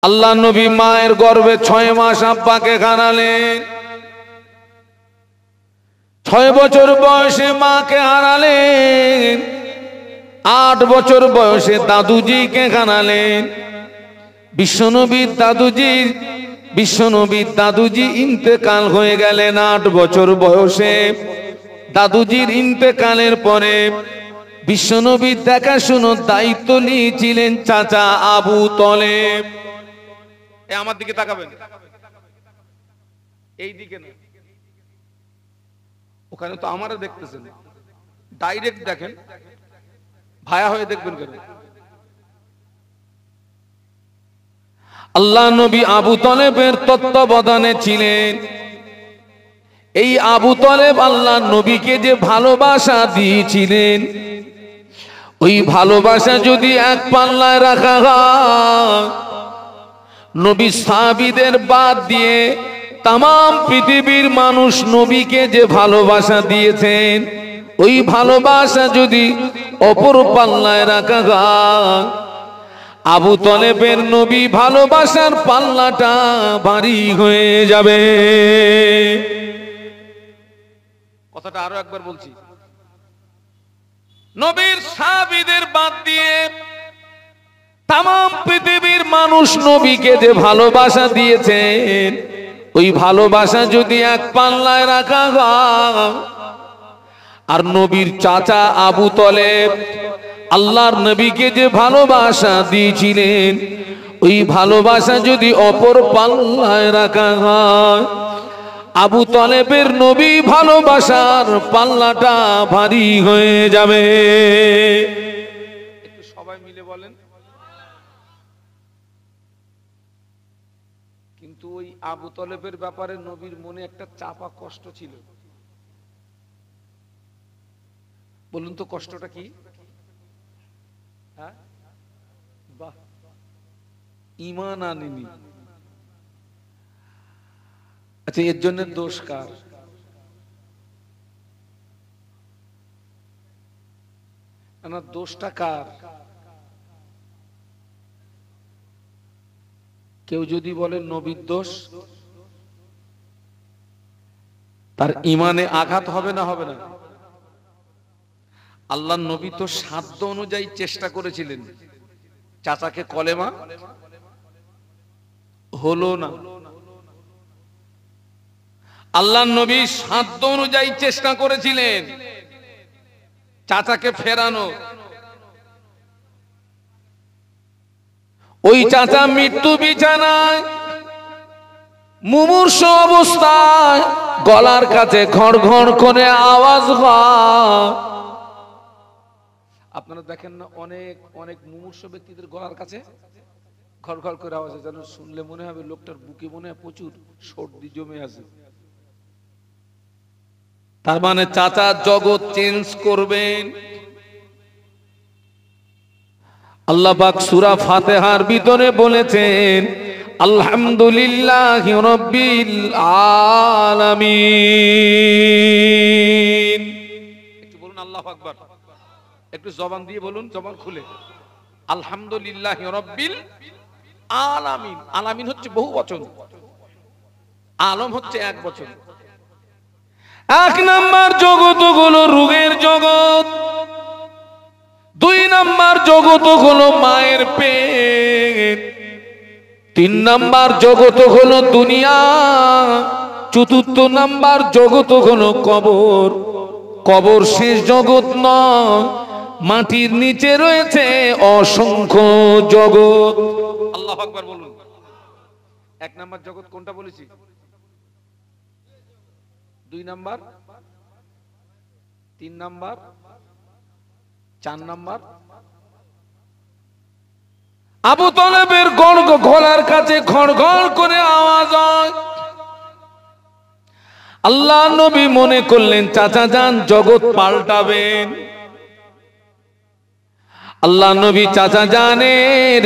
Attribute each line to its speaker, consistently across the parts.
Speaker 1: আল্লাহ নবী মায়ের গর্ভে 6 মাস আব্বাকে হারালেন, 6 বছর বয়সে মাকে হারালেন, 8 বছর বয়সে দাদুজিকে হারালেন। বিশ্বনবীর দাদুজি ইন্তেকাল হয়ে গেলেন 8 বছর বয়সে। দাদুজির ইন্তেকালের পরে বিশ্বনবীর দেখাশোনার দায়িত্ব নিয়েছিলেন চাচা আবু তলেব। আমার দিকে তাকাবেন, এই দিকে না, ওখানে তো আমারে দেখতেছেন, ডাইরেক্ট দেখেন, ভায়া হয়ে দেখবেন কেন? আল্লাহ নবী আবু তলেবের তত্ত্বাবধানে ছিলেন। এই আবু তলেব আল্লাহ নবীকে যে ভালোবাসা দিয়েছিলেন, ওই ভালোবাসা যদি এক পাল্লায় রাখা হয়, নবী সাহাবীদের বাদ দিয়ে তাম পৃথিবীর মানুষ নবীকে যে ভালোবাসা দিয়েছেন, ওই ভালোবাসা যদি অপর পাল্লায় রাখা হয়, আবু তলেবের নবী ভালোবাসার পাল্লাটা ভারী হয়ে যাবে। কথাটা আরো একবার বলছি, নবীর সাহাবীদের বাদ দিয়ে তাম পৃথিবীর মানুষ নবীকে যে ভালোবাসা দিয়েছেন, ওই ভালোবাসা যদি এক পাল্লায় রাখা হয়, আর নবীর চাচা আবু তলেব আল্লাহর নবীকে যে ভালোবাসা দিয়েছিলেন, ওই ভালোবাসা যদি অপর পাল্লায় রাখা হয়, আবু তলেবের নবী ভালোবাসার পাল্লাটা ভারী হয়ে যাবে। একটু সবাই মিলে বলেন। কিন্তু ওই আবু তলেবের ব্যাপারে নবীর মনে একটা চাপা কষ্ট ছিল। বলুন তো কষ্টটা কি? হ্যাঁ, বাহ, ঈমান আনেনি। আচ্ছা, এর জন্য দোষ কার? না, দোষটা কার? কেউ যদি বলে নবীর দোষ, তার ঈমানে আঘাত হবে না? হবে না? আল্লাহর নবী তো সাধ্য অনুযায়ী চেষ্টা করেছিলেন, চাচাকে কলেমা হলো না। আল্লাহর নবী সাধ্য অনুযায়ী চেষ্টা করেছিলেন চাচাকে ফেরানো। ওই চাচা মৃত্যু বিছানায় মুমূর্ষু অবস্থায়, গলার কাছে ঘড় ঘড় করে আওয়াজ হয়। আপনারা দেখেন না, অনেক অনেক মুমূর্ষু ব্যক্তিদের গলার কাছে ঘড় ঘড় করে আওয়াজ হয়, যেন শুনলে মনে হবে লোকটার বুকে মনে হয় প্রচুর সর্দি জমে আছে। তার মানে চাচা জগৎ চেঞ্জ করবেন। আল্লাহ পাক সূরা ফাতিহার ভিতরে বলেছেন, আলহামদুলিল্লাহি রাব্বিল আলামিন। একটু বলুন আল্লাহু আকবার, একটু জবান দিয়ে বলুন, জবান খুলে, আলহামদুলিল্লাহি রাব্বিল আলামিন। আলামিন হচ্ছে বহু বচন, আলম হচ্ছে এক বচন। 1 নাম্বার জগৎ হলো রোগের জগৎ, 2 নাম্বার জগৎ হলো মায়ের পেট, 3 নাম্বার জগৎ হলো দুনিয়া, 4র্থ নাম্বার জগৎ হলো কবর। কবর শেষ জগৎ নয়, মাটির নিচে রয়েছে অসংখ্য জগৎ। আল্লাহু আকবার বলুন। 1 নাম্বার জগৎ কোনটা বলেছি? 2 নাম্বার, 3 নাম্বার, 4 নাম্বার। আবু তলেবের গলার কাছে ঘড় ঘড় করে আওয়াজ হয়। আল্লাহ নবী মনে করলেন চাচা যান জগৎ পাল্টাবেন। আল্লাহ নবী চাচা জানের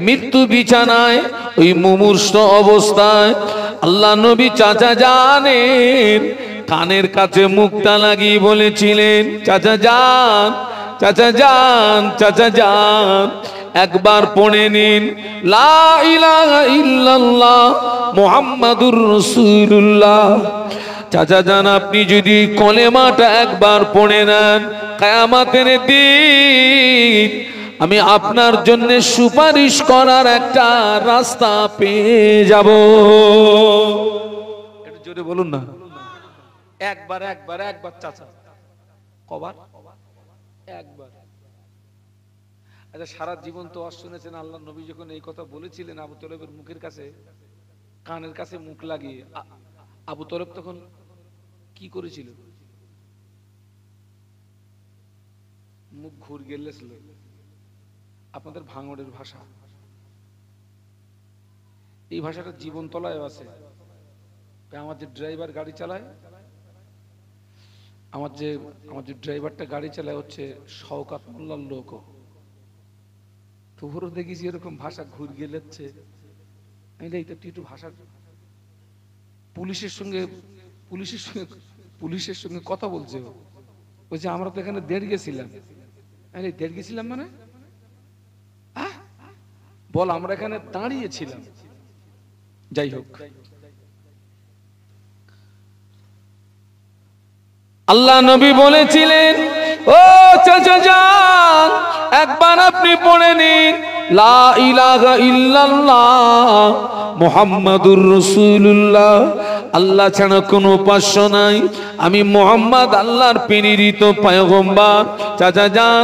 Speaker 1: মৃত্যু বিছানায়, ওই মুমূর্ষু অবস্থায় আল্লাহ নবী চাচা জানের কানের কাছে মুখটা লাগিয়ে বলেছিলেন, চাচা যান, চাচা যান, চাচা যান, একবার পড়ে নিন লা ইলাহা ইল্লাল্লাহ মুহাম্মাদুর রাসূলুল্লাহ। চাচা জান, আপনি যদি কলেমাটা একবার পড়ে নেন, কিয়ামতের দিন আমি আপনার জন্য সুপারিশ করার একটা রাস্তা পেয়ে যাব। একটু জোরে বলুন না। একবার একবার একবার চাচা, কবার? একবার। আচ্ছা, সারা জীবন তো শুনেছেন আল্লাহ নবী যখন এই কথা বলেছিলেন আবু তলেবের মুখের কাছে, কানের কাছে মুখ লাগিয়ে, আবু তলেব তখন কি করেছিল? মুখ ঘুর গেলেছিল। আপনাদের ভাঙড়ের ভাষা, এই ভাষাটা জীবন তলায় আছে। আমার যে ড্রাইভার গাড়ি চালায়, আমার যে ড্রাইভারটা গাড়ি চালায় হচ্ছে শওকাত মোল্লার লোক, তো ওরও দেখেছি এরকম ভাষা ঘুর গেলেছে। আমি দেখি একটু ভাষা, পুলিশের সঙ্গে কথা বলছে। ওই যে আমরা তো এখানে দেড় গেছিলাম। দেড় গেছিলাম মানে বল, আমরা এখানে দাঁড়িয়েছিলাম। যাই হোক, আল্লাহ নবী বলেছিলেন, ও চাচা যান, একবার আপনি পড়ে নিন লা ইলাহা ইল্লাল্লাহ মুহাম্মাদুর রাসূলুল্লাহ। আল্লাহ ছাড়া কোনো উপাস্য নাই, আমি মুহাম্মদ আল্লাহর প্রেরিত পয়গম্বর। চাচা যান,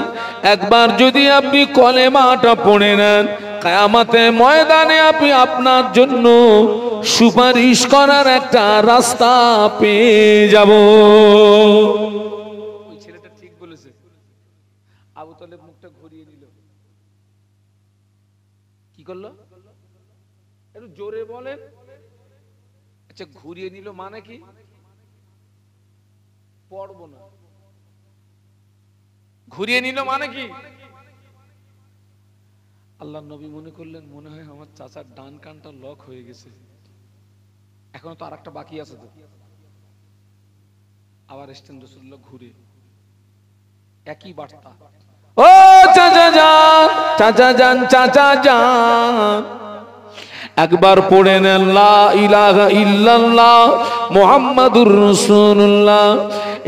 Speaker 1: একবার যদি আপনি কলেমাটা পড়ে নেন, কিয়ামতের ময়দানে আপনি আপনার জন্য সুপারিশ করার একটা রাস্তা পেয়ে যাব। ওই ছেলেটা ঠিক বলেছে। আবু তলেব মুখটা ঘুরিয়ে নিল। কি করলো? একটু জোরে বলেন। আচ্ছা, ঘুরিয়ে নিল মানে কি? পড়বো না। ঘুরিয়ে নিল মানে কি? আল্লাহ নবী মনে করলেন, মনে হয় আমার চাচার ডান কানটা লক হয়ে গেছে, এখনো তো আরেকটা বাকি আছে। তো আবার এসছেন রাসূলুল্লাহ ঘুরে, একই বার্তা। ও চাচা যান, চাচা যান, চাচা যান, একবার পড়ে নেন লা ইলাহা ইল্লাল্লাহ মুহাম্মাদুর রাসূলুল্লাহ।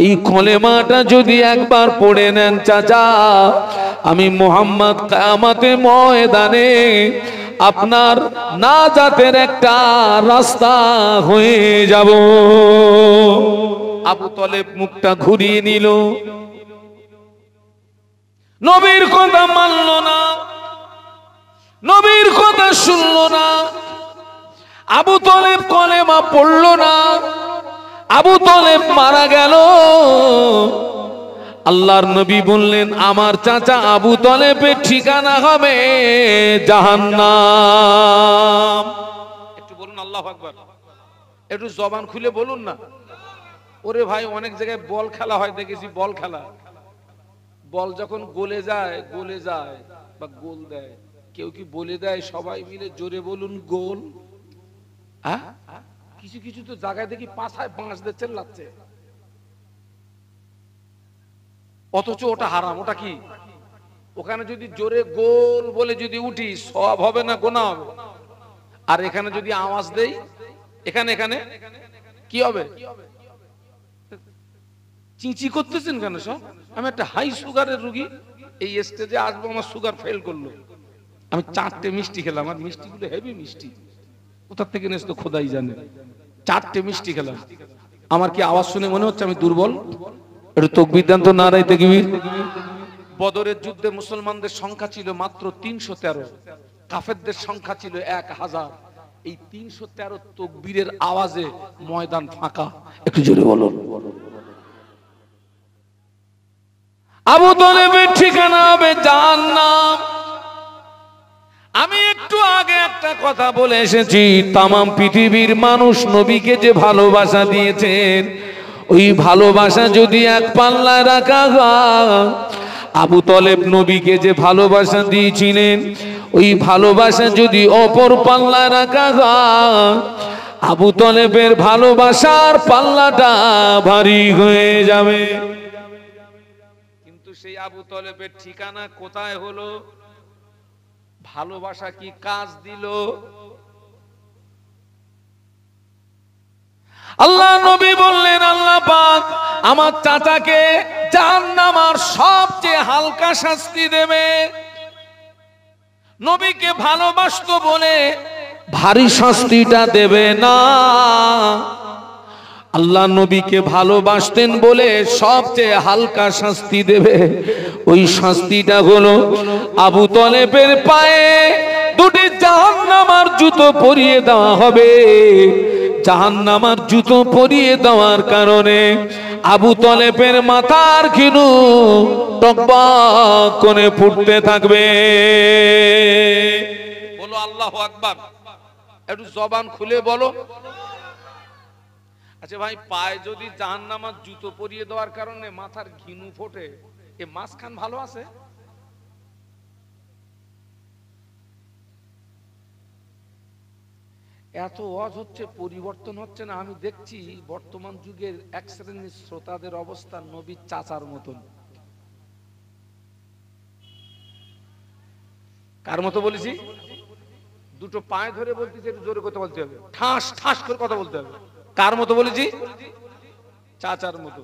Speaker 1: এই কলেমাটা যদি একবার পড়ে নেন চাচা, আমি মুহাম্মদ কিয়ামতের ময়দানে আপনার নাজাতের একটা রাস্তা হয়ে যাব। আবু তলেব মুখটা ঘুরিয়ে নিল, নবীর কথা মানল না, নবীর কথা শুনল না। আবু তলেব কলেমা পড়ল না, আবু তলেব মারা গেল। আল্লাহর নবী বললেন, আমার চাচা আবু তলেবের ঠিকানা হবে জাহান্নাম। একটু বলুন আল্লাহু আকবার। একটু জবান খুলে বলুন না। ওরে ভাই, অনেক জায়গায় বল খেলা হয় দেখেছি, বল খেলা, বল যখন গলে যায় বা গোল দেয়, কেউ কি বলে দেয় সবাই মিলে জোরে বলুন গোল? কিছু কিছু তো জায়গায় দেখি পাছায় বাঁশ দিয়ে চেল্লাচ্ছে, অথচ ওটা হারাম। ওটা কি? ওখানে যদি জোরে গোল বলে যদি উঠি, সওয়াব হবে না গুনাহ হবে? আর এখানে যদি আওয়াজ দেই, এখানে কি হবে? চিঁচি করতেছেন কেন সব? আমি একটা হাই সুগারের রোগী, এই স্টেজে আসবো, আমার সুগার ফেল করলো, আমি 4টে মিষ্টি খেলাম, আর মিষ্টিগুলো হেভি মিষ্টি, কোথার থেকে নেস তো খোদাই জানে। 4টে মিষ্টি খেলাম, আমার কি আওয়াজ শুনে মনে হচ্ছে আমি দুর্বল? একটু তাকবীর দেন তো, নারায়ে তাকবীর। বদরের যুদ্ধে মুসলমানদের সংখ্যা ছিল মাত্র 313, কাফেরদের সংখ্যা ছিল 1000। এই 313 তাকবীরের আওয়াজে ময়দান ফাঁকা। একটু জোরে বলুন। আবু তলেবের ঠিকানা হবে জাহান্নাম। আমি একটু আগে একটা কথা বলে এসেছি, তামাম পৃথিবীর মানুষ নবীকে যে ভালোবাসা দিয়েছেন, ওই ভালোবাসা যদি এক পাল্লায় রাখা হয়, আবু তলেব নবীকে যে ভালোবাসা দিয়েছিলেন, ওই ভালোবাসা যদি অপর পাল্লায় রাখা হয়, আবু তলেবের ভালোবাসার পাল্লাটা ভারী হয়ে যাবে। কিন্তু সেই আবু তলেবের ঠিকানা কোথায় হলো? ভালোবাসা কি কাজ দিল? আল্লাহ নবী বললেন, আল্লাহ পাক আমার চাচাকে জাহান্নামের সবচেয়ে হালকা শাস্তি দেবে। নবীকে ভালোবাসতো বলে ভারী শাস্তিটা দেবে না। আল্লাহ নবীকে ভালোবাসতেন বলে সবচেয়ে হালকা শাস্তি দেবে। ওই শাস্তিটা হলো আবু তলেবের পায়ে দুটি জাহান্নামের জুতো পরিয়ে দেওয়া হবে। জাহান্নামের জুতো পরিয়ে দেওয়ার কারণে আবু তলেবের মাথার ঘিনু টকবক করে ফুটতে থাকবে। বলো আল্লাহু আকবার। একটু জবান খুলে বলো। আচ্ছা ভাই, পায়ে যদি জাহান্নামের জুতো পরিয়ে দেওয়ার কারণে মাথার ঘিনু ফোটে, এ মাঝখান ভালো আছে? এত ওয়াজ হচ্ছে, পরিবর্তন হচ্ছে না। আমি দেখছি বর্তমান যুগের এক শ্রেণীর শ্রোতাদের অবস্থা নবীর চাচার মতন। কার মতো বলেছি? দুটো পায়ে ধরে বলতেছি, একটু জোরে কথা বলতে হবে, ঠাস ঠাস করে কথা বলতে হবে। কার মতো বলেছি? চাচার মতো।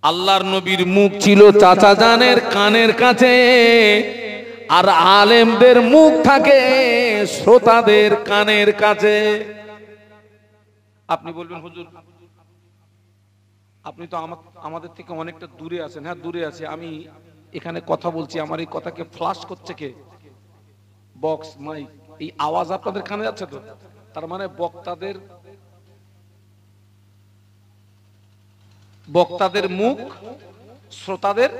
Speaker 1: আল্লাহর নবীর মুখ ছিল চাচা জানের কানের কাছে, আর আলেমদের মুখ থাকে শ্রোতাদের কানের কাছে। আপনি বলবেন হুজুর আপনি তো আমাদের থেকে অনেকটা দূরে আছেন। হ্যাঁ, দূরে আছে। আমি এখানে কথা বলছি, আমার এই কথাকে ফ্লাশ করছে কে? Box, mic. এই আওয়াজ আপনাদের কানে যাচ্ছে তো? তার মানে বক্তাদের মুখ শ্রোতাদের।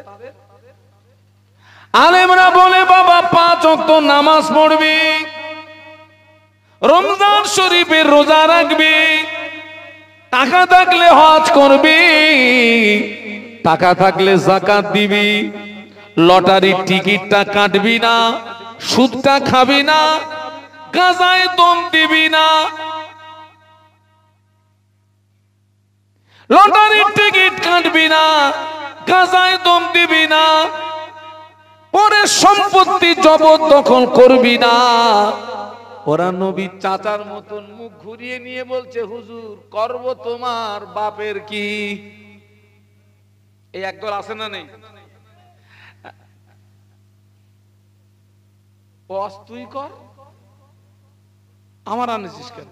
Speaker 1: আলেমরা বলে বাবা 5 ওয়াক্ত নামাজ পড়বি, রমজান শরীফের রোজা রাখবি, টাকা থাকলে হজ করবি, টাকা থাকলে যাকাত দিবি, লটারির টিকিটটা কাটবি না, সুদটা খাবি না, গাঁজায় দম দিবি না। লটারির টিকিট কাটবি না, গাঁজায় দম দিবি না, পরে সম্পত্তি জবরদখল করবি না। ওরা নবীর চাচার মতন মুখ ঘুরিয়ে নিয়ে বলছে, হুজুর করব তোমার বাপের কি? এই একদল আছে না নেই? বস তুই কর, আমার আনেছিস কেন?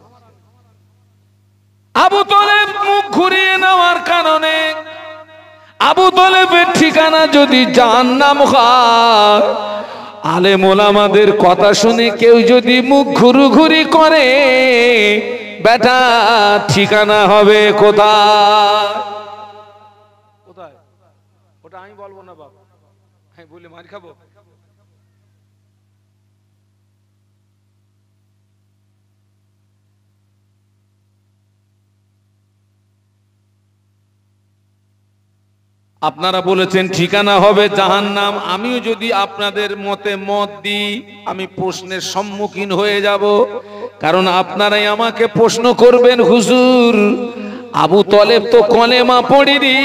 Speaker 1: আবু তলেব মুখ ঘুরিয়ে নেওয়ার কারণে আবু তলেবের ঠিকানা যদি জাহান্নাম হয়, আলেম ওলামাদের কথা শুনে কেউ যদি মুখ ঘুরুঘুরি করে, বেটা ঠিকানা হবে কোথায়? কোথায়? ওটা আমি বলবো না বাবা, আমি বলে মার খাবো। আপনারা বলেছেন ঠিকানা হবে জাহান্নাম। আমিও যদি আপনাদের মতে মত দিই, আমি প্রশ্নের সম্মুখীন হয়ে যাব। কারণ আপনারাই আমাকে প্রশ্ন করবেন, হুজুর আবু তলেব তো কলেমা পড়েনি।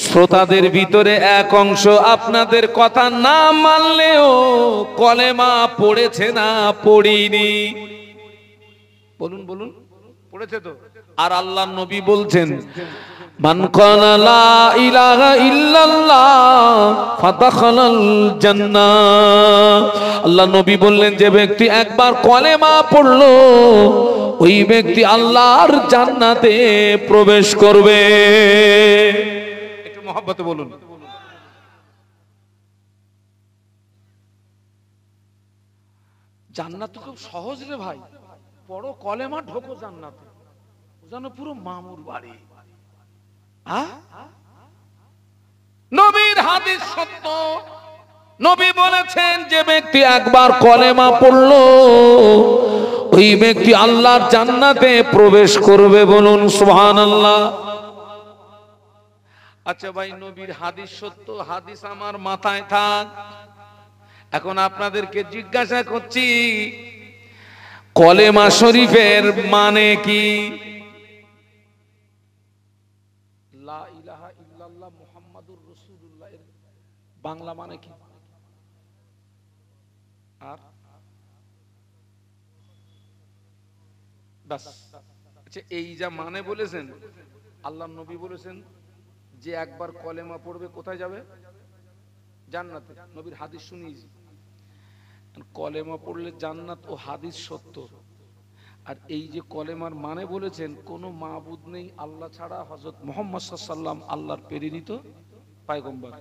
Speaker 1: শ্রোতাদের ভিতরে এক অংশ আপনাদের কথা না মানলেও কলেমা পড়েছে না পড়িনি? বলুন বলুন, পড়েছে তো? আর আল্লাহর নবী বলছেন, মান ক্বালা লা ইলাহা ইল্লাল্লাহ ফাদাখালাল জান্নাহ। আল্লাহ নবী বললেন, যে ব্যক্তি একবার কলেমা পড়লো, ওই ব্যক্তি আল্লাহর জান্নাতে প্রবেশ করবে। একটু মহব্বতে বলুন। জান্নাত তো খুব সহজ রে ভাই। পড়ো কলেমা, ঢোকো জান্নাতে। জানো পুরো মামুর বাড়ি। নবীর হাদিস সত্য। নবী বলেছেন, যে ব্যক্তি একবার কলেমা পড়লো, ওই ব্যক্তি আল্লাহর জান্নাতে প্রবেশ করবে। বলুন সুবহানাল্লাহ। আচ্ছা ভাই, নবীর হাদিস সত্য, হাদিস আমার মাথায় থাক। এখন আপনাদেরকে জিজ্ঞাসা করছি, কলেমা শরীফের মানে কি? লা ইলাহা ইল্লাল্লাহ মুহাম্মাদুর রাসূলুল্লাহ এর বাংলা মানে কি? বাস। আচ্ছা, এই যা মানে বলেছেন, আল্লাহ নবী বলেছেন যে একবার কলেমা পড়বে কোথায় যাবে? জান্নাতে। নবীর হাদিস শুনিয়েছি। কলেমা পড়লে জান্নাত ও হাদিস সত্য। আর এই যে কলেমার মানে বলেছেন, কোনো মাবুদ নেই আল্লাহ ছাড়া, হযরত মুহাম্মদ সাল্লাল্লাহু আলাইহি ওয়াসাল্লাম আল্লাহর প্রেরিত পয়গম্বর।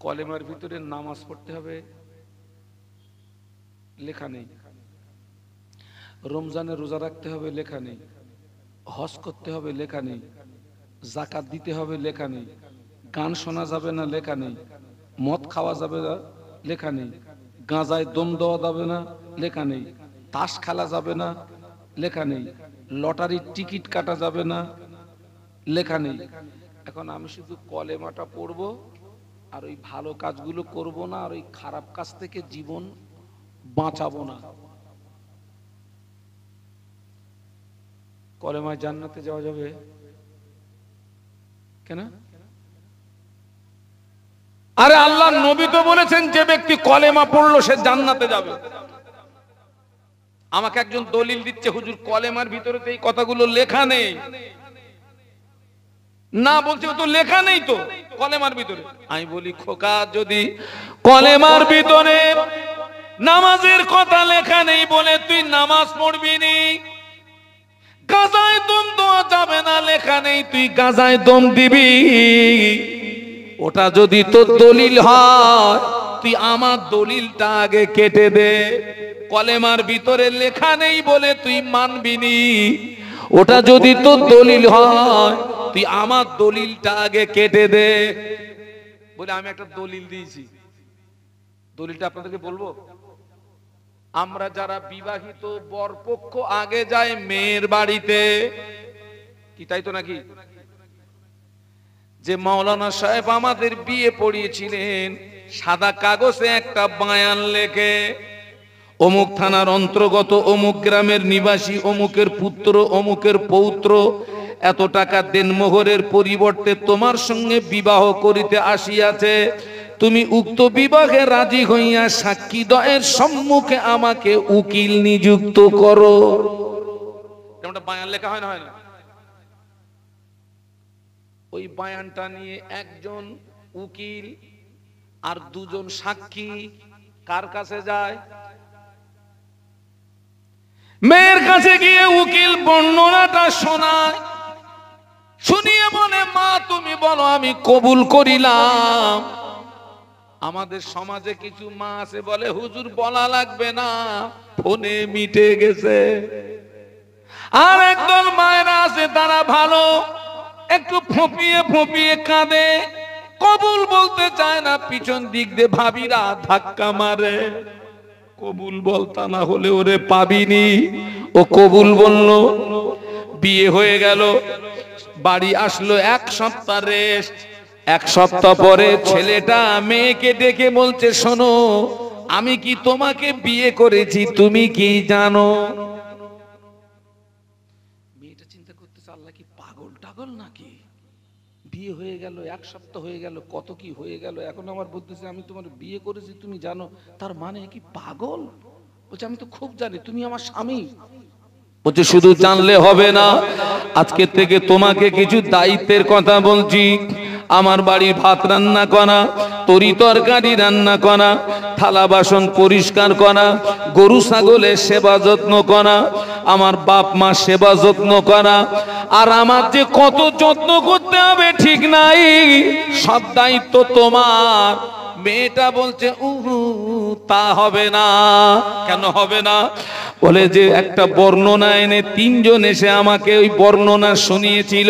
Speaker 1: কলেমার ভিতরে নামাজ পড়তে হবে, লেখা নেই। রমজানে রোজা রাখতে হবে, লেখা নেই। হজ করতে হবে, লেখা নেই। যাকাত দিতে হবে, লেখা নেই। গান শোনা যাবে না, লেখা নেই। মদ খাওয়া যাবে না, লেখা নেই। গাঁজায় দম দেওয়া যাবে না, লেখা নেই। তাস খেলা যাবে না, লেখা নেই। লটারির টিকিট কাটা যাবে না, লেখা নেই। এখন আমি শুধু কলেমাটা পড়বো আর ওই ভালো কাজগুলো করব না, আর ওই খারাপ কাজ থেকে জীবন বাঁচাবো না। কলেমায় জান্নাতে যাওয়া যাবে কেন? আরে আল্লাহ নবী তো বলেছেন যে ব্যক্তি কলেমা পড়লো সে জান্নাতে যাবে। আমাকে একজন দলিল দিচ্ছে, হুজুর কলেমার ভিতরে তো এই কথাগুলো লেখা নেই। না, বলছে তো লেখা নেই তো কলেমার ভিতরে। আমি বলি, খোকা, যদি কলেমার ভিতরে নামাজের কথা লেখা নেই বলে তুই নামাজ পড়বি নি, গাজায় দম দেওয়া যাবে না লেখা নেই, তুই গাজায় দম দিবি, ওটা যদি তোর দলিল হয় তুই আমার দলিলটা আগে কেটে দে। কলেমার ভিতরে লেখা নেই বলে তুই মানবি নি, ওটা যদি তোর দলিল হয় তুই আমার দলিলটা আগে কেটে দে। বলে আমি একটা দলিল দিয়েছি, দলিলটা আপনাদেরকে বলবো। আমরা যারা বিবাহিত, বরপক্ষ আগে যায় মেয়ের বাড়িতে, কি তাই তো নাকি? যে মাওলানা সাহেব আমাদের বিয়ে পড়িয়েছিলেন, সাদা কাগজে একটা বায়ান লেখে, অমুক থানার অন্তর্গত অমুক গ্রামের নিবাসী অমুকের পুত্র অমুকের পৌত্র এত টাকা দেনমোহরের পরিবর্তে তোমার সঙ্গে বিবাহ করিতে আসিয়াছে, তুমি উক্ত বিবাহে রাজি হইয়া সাক্ষীদ্বয়ের সম্মুখে আমাকে উকিল নিযুক্ত করো। যেমনটা বায়ান লেখা হয় না, হয় না? ওই বায়ানটা নিয়ে একজন উকিল আর দুজন সাক্ষী কার কাছে যায়? মেয়ের কাছে গিয়ে উকিল বর্ণনাটা শোনায়, শুনিয়ে বলে, মা তুমি বলো আমি কবুল করিলাম। আমাদের সমাজে কিছু মা আছে বলে, হুজুর বলা লাগবে না, ফোনে মিটে গেছে। আর একদল মায়েরা আছে তারা ভালো, একটু ফোঁপিয়ে ফোঁপিয়ে কাঁদে, কবুল বলতে চায় না, পিছন দিক দিয়ে ভাবিরা ধাক্কা মারে, কবুল বলতা না হলে ওরে পাবিনি। ও কবুল বলল, বিয়ে হয়ে গেল, বাড়ি আসলো, এক সপ্তাহ রেস্ট। এক সপ্তাহ পরে ছেলেটা মেয়েকে ডেকে বলছে, শোনো আমি কি তোমাকে বিয়ে করেছি তুমি কি জানো? মেয়েটা চিন্তা করতেছে, আল্লাহ কি পাগল টাগল নাকি? বিয়ে হয়ে গেল, এক সপ্তাহ হয়ে গেল, কত কি হয়ে গেল, এখন আমার বলতেছে আমি তোমার বিয়ে করেছি তুমি জানো, তার মানে কি পাগল? বলছে আমি তো খুব জানি, তুমি আমার স্বামী। বলছে শুধু জানলে হবে না, আজকে থেকে তোমাকে কিছু দায়িত্বের কথা বলছি। আমার বাড়ির ভাত রান্না করা, তরি তরকারি রান্না করা, থালা বাসন পরিষ্কার করা, গরু ছাগলের সেবা যত্ন করা, আমার বাপ মা সেবা যত্ন করা, আর আমার যে কত যত্ন করতে হবে ঠিক নাই, সব দায়িত্ব তোমার। মেয়েটা বলছে উহু, তা হবে না। কেন হবে না? বলে যে একটা বর্ণনা এনে তিনজন এসে আমাকে ওই বর্ণনা শুনিয়েছিল,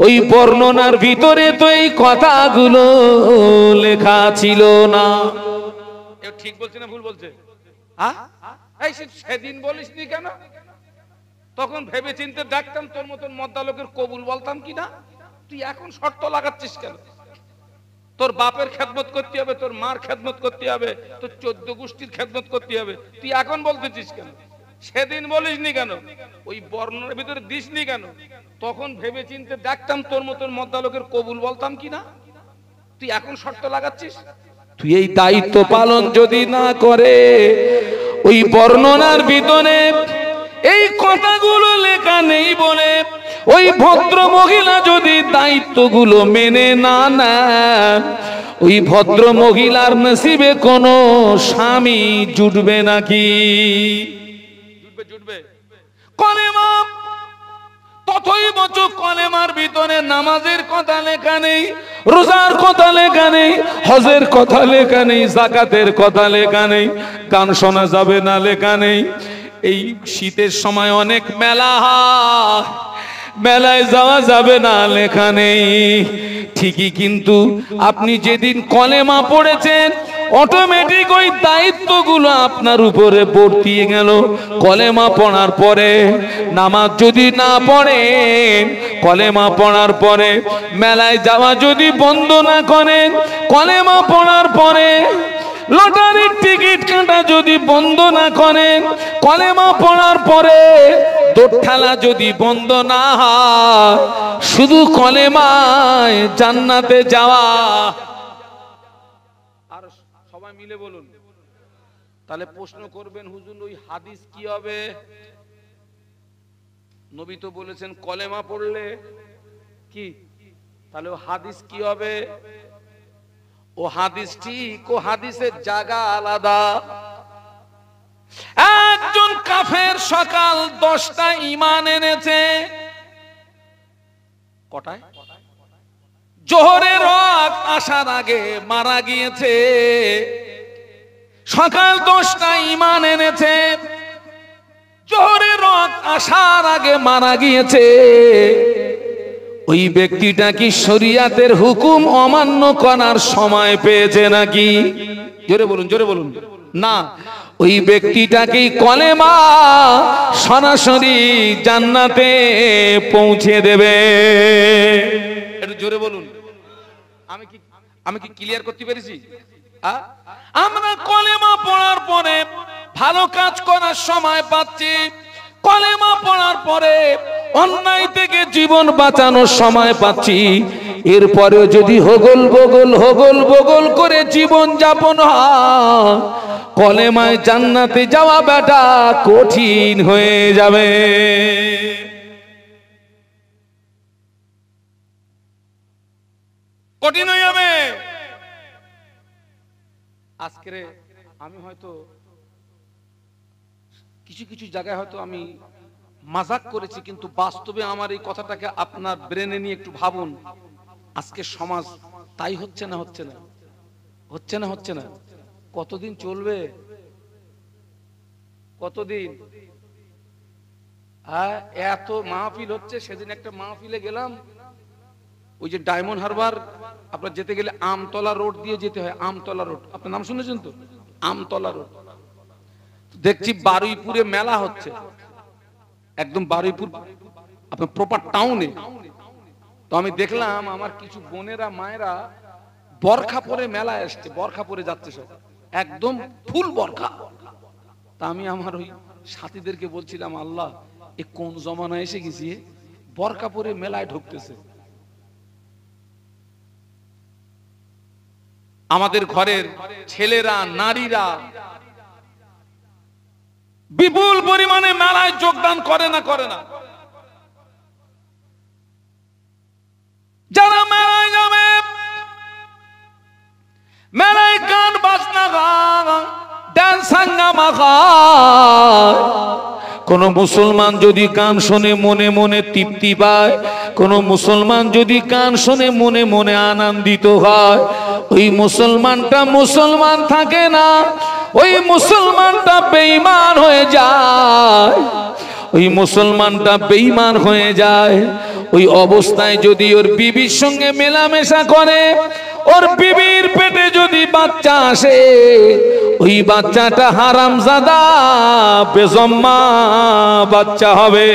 Speaker 1: ওই বর্ণনার ভিতরে তো এই কথাগুলো লেখা ছিল না। ঠিক বলছে না ভুল বলছে? এই সেদিন বলিসনি কেন? তখন ভেবে চিন্তে দেখতাম, তোর মতন মদ্দা লোকের কবুল বলতাম কিনা। তুই এখন শর্ত লাগাচ্ছিস কেন? তোর বাপের খেদমত করতে হবে, তোর মার খেদমত করতে হবে, তোর 14 গোষ্ঠীর খেদমত করতে হবে, তুই এখন বলতেছিস কেন? সেদিন বলিসনি কেন? ওই বর্ণনার ভিতরে দিসনি কেন? তখন ভেবে চিন্তে দেখতাম তোর মতন মদ্দা লোকের কবুল বলতাম কিনা। তুই এখন শর্ত লাগাচ্ছিস। তুই এই দায়িত্ব পালন যদি না করে, ওই বর্ণনার ভিতরে এই কথাগুলো লেখা নেই বলে ওই ভদ্র মহিলা যদি দায়িত্বগুলো মেনে না নেন, ওই ভদ্র মহিলার নসিবে কোনো স্বামী জুটবে নাকি? জুটবে। কলেমা ততই বছর কলেমার ভিতরে নামাজের কথা লেখা নেই, রোজার কথা লেখা নেই, হজের কথা লেখা নেই, যাকাতের কথা লেখা নেই, গান শোনা যাবে না লেখা নেই। এই শীতের সময় অনেক মেলা হয়, মেলায় যাওয়া যাবে না লেখা নেই। ঠিকই, কিন্তু আপনি যেদিন কলেমা পড়েছেন অটোমেটিক ওই দায়িত্বগুলো আপনার উপরে বর্তিয়ে গেল। কলেমা পড়ার পরে নামাজ যদি না পড়েন, কলেমা পড়ার পরে মেলায় যাওয়া যদি বন্ধ না করেন, কলেমা পড়ার পরে লটারির টিকিট কাটা যদি বন্ধ না করেন, কলেমা পড়ার পরে দোঠালা যদি বন্ধ না হয়, শুধু কলেমায় জান্নাতে যাওয়া। আর সবাই মিলে বলুন। তাহলে প্রশ্ন করবেন, হুজুর ওই হাদিস কি হবে? নবী তো বলেছেন কলেমা পড়লে কি, তাহলে ও হাদিস কি হবে? ও হাদিস ঠিক, ও হাদিসের জায়গা আলাদা। একজন কাফের সকাল 10টা ঈমান এনেছে, কটায়? জোহরের ওয়াক্ত আসার আগে মারা গিয়েছে। সকাল 10টা ঈমান এনেছে, জোহরের ওয়াক্ত আসার আগে মারা গিয়েছে। ওই ব্যক্তিটা কি শরিয়াতের হুকুম অমান্য করার সময় পেয়েছে নাকি? জোরে বলুন, জোরে বলুন। না, ওই ব্যক্তিটাকে কলেমা সরাসরি জান্নাতে পৌঁছে দেবে। একটু জোরে বলুন। আমি কি ক্লিয়ার করতে পেরেছি? আমরা কলেমা পড়ার পরে ভালো কাজ করার সময় পাচ্ছি, কলেমা পড়ার পরে অন্যায় থেকে জীবন বাঁচানোর সময় পাচ্ছি। এরপরেও যদি হগল বগল করে জীবন যাপন হয়, কলেমায় জান্নাতে যাওয়া বেটা কঠিন হয়ে যাবে। কঠিন হয়ে যাবে। আজকে আমি হয়তো কিছু জায়গায় হয়তো আমি মাজাক করেছি, কিন্তু বাস্তবে আমার এই কথাটাকে আপনার ব্রেনে নিয়ে একটু ভাবুন। আজকে সমাজ তাই হচ্ছে না, হচ্ছে না, হচ্ছে না, হচ্ছে না। কতদিন চলবে? কতদিন? হ্যাঁ, এত মাহফিল হচ্ছে। সেদিন একটা মাহফিলে গেলাম, ওই যে ডায়মন্ড হারবার আপনার যেতে গেলে আমতলা রোড দিয়ে যেতে হয়। আমতলা রোড আপনার নাম শুনেছেন তো? আমতলা রোড। দেখছি বারুইপুরে মেলা হচ্ছে, একদম বারুইপুর আপনার প্রপার টাউনে। তো আমি দেখলাম আমার কিছু বোনেরা মায়েরা বরখা পরে মেলায় আসছে, বরখা পরে যাচ্ছে সব, একদম ফুল বরখা। তা আমি আমার ওই সাথীদেরকে বলছিলাম, আল্লাহ এ কোন জমানা এসে গেছি, বরখা পরে মেলায় ঢুকতেছে। আমাদের ঘরের ছেলেরা নারীরা বিপুল পরিমাণে মেলায় যোগদান করে না? করে না? যারা মেলায় যাবে, মেলায় গান বাজনা গায়, ডান্স হাঙ্গামা গায়। কোন মুসলমান যদি গান শুনে মনে মনে তৃপ্তি পায়, কোন মুসলমান যদি গান শুনে মনে মনে আনন্দিত হয়, ওই মুসলমানটা মুসলমান থাকে না, ওই মুসলমানটা বেঈমান হয়ে যায়। ওই মুসলমানটা বেঈমান হয়ে যায়। ওই অবস্থায় যদি ওর বিবির সঙ্গে মেলামেশা করে, ওর বিবির পেটে যদি বাচ্চা আসে, ওই বাচ্চাটা হারামজাদা বেজম্মা বাচ্চা হবে।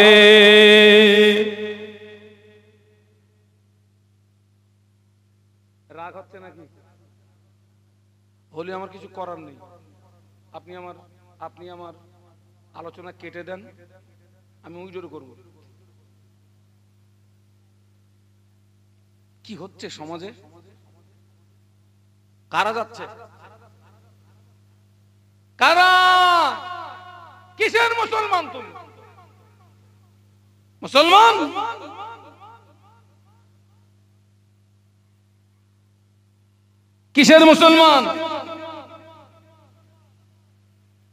Speaker 1: রাগ হচ্ছে নাকি? হলে আমার কিছু করার নেই। আপনি আমার আলোচনা কেটে দেন, আমি উইড্র করব। কি হচ্ছে সমাজে? কারা যাচ্ছে? কারা? কিসের মুসলমান তুমি? মুসলমান কিসের মুসলমান?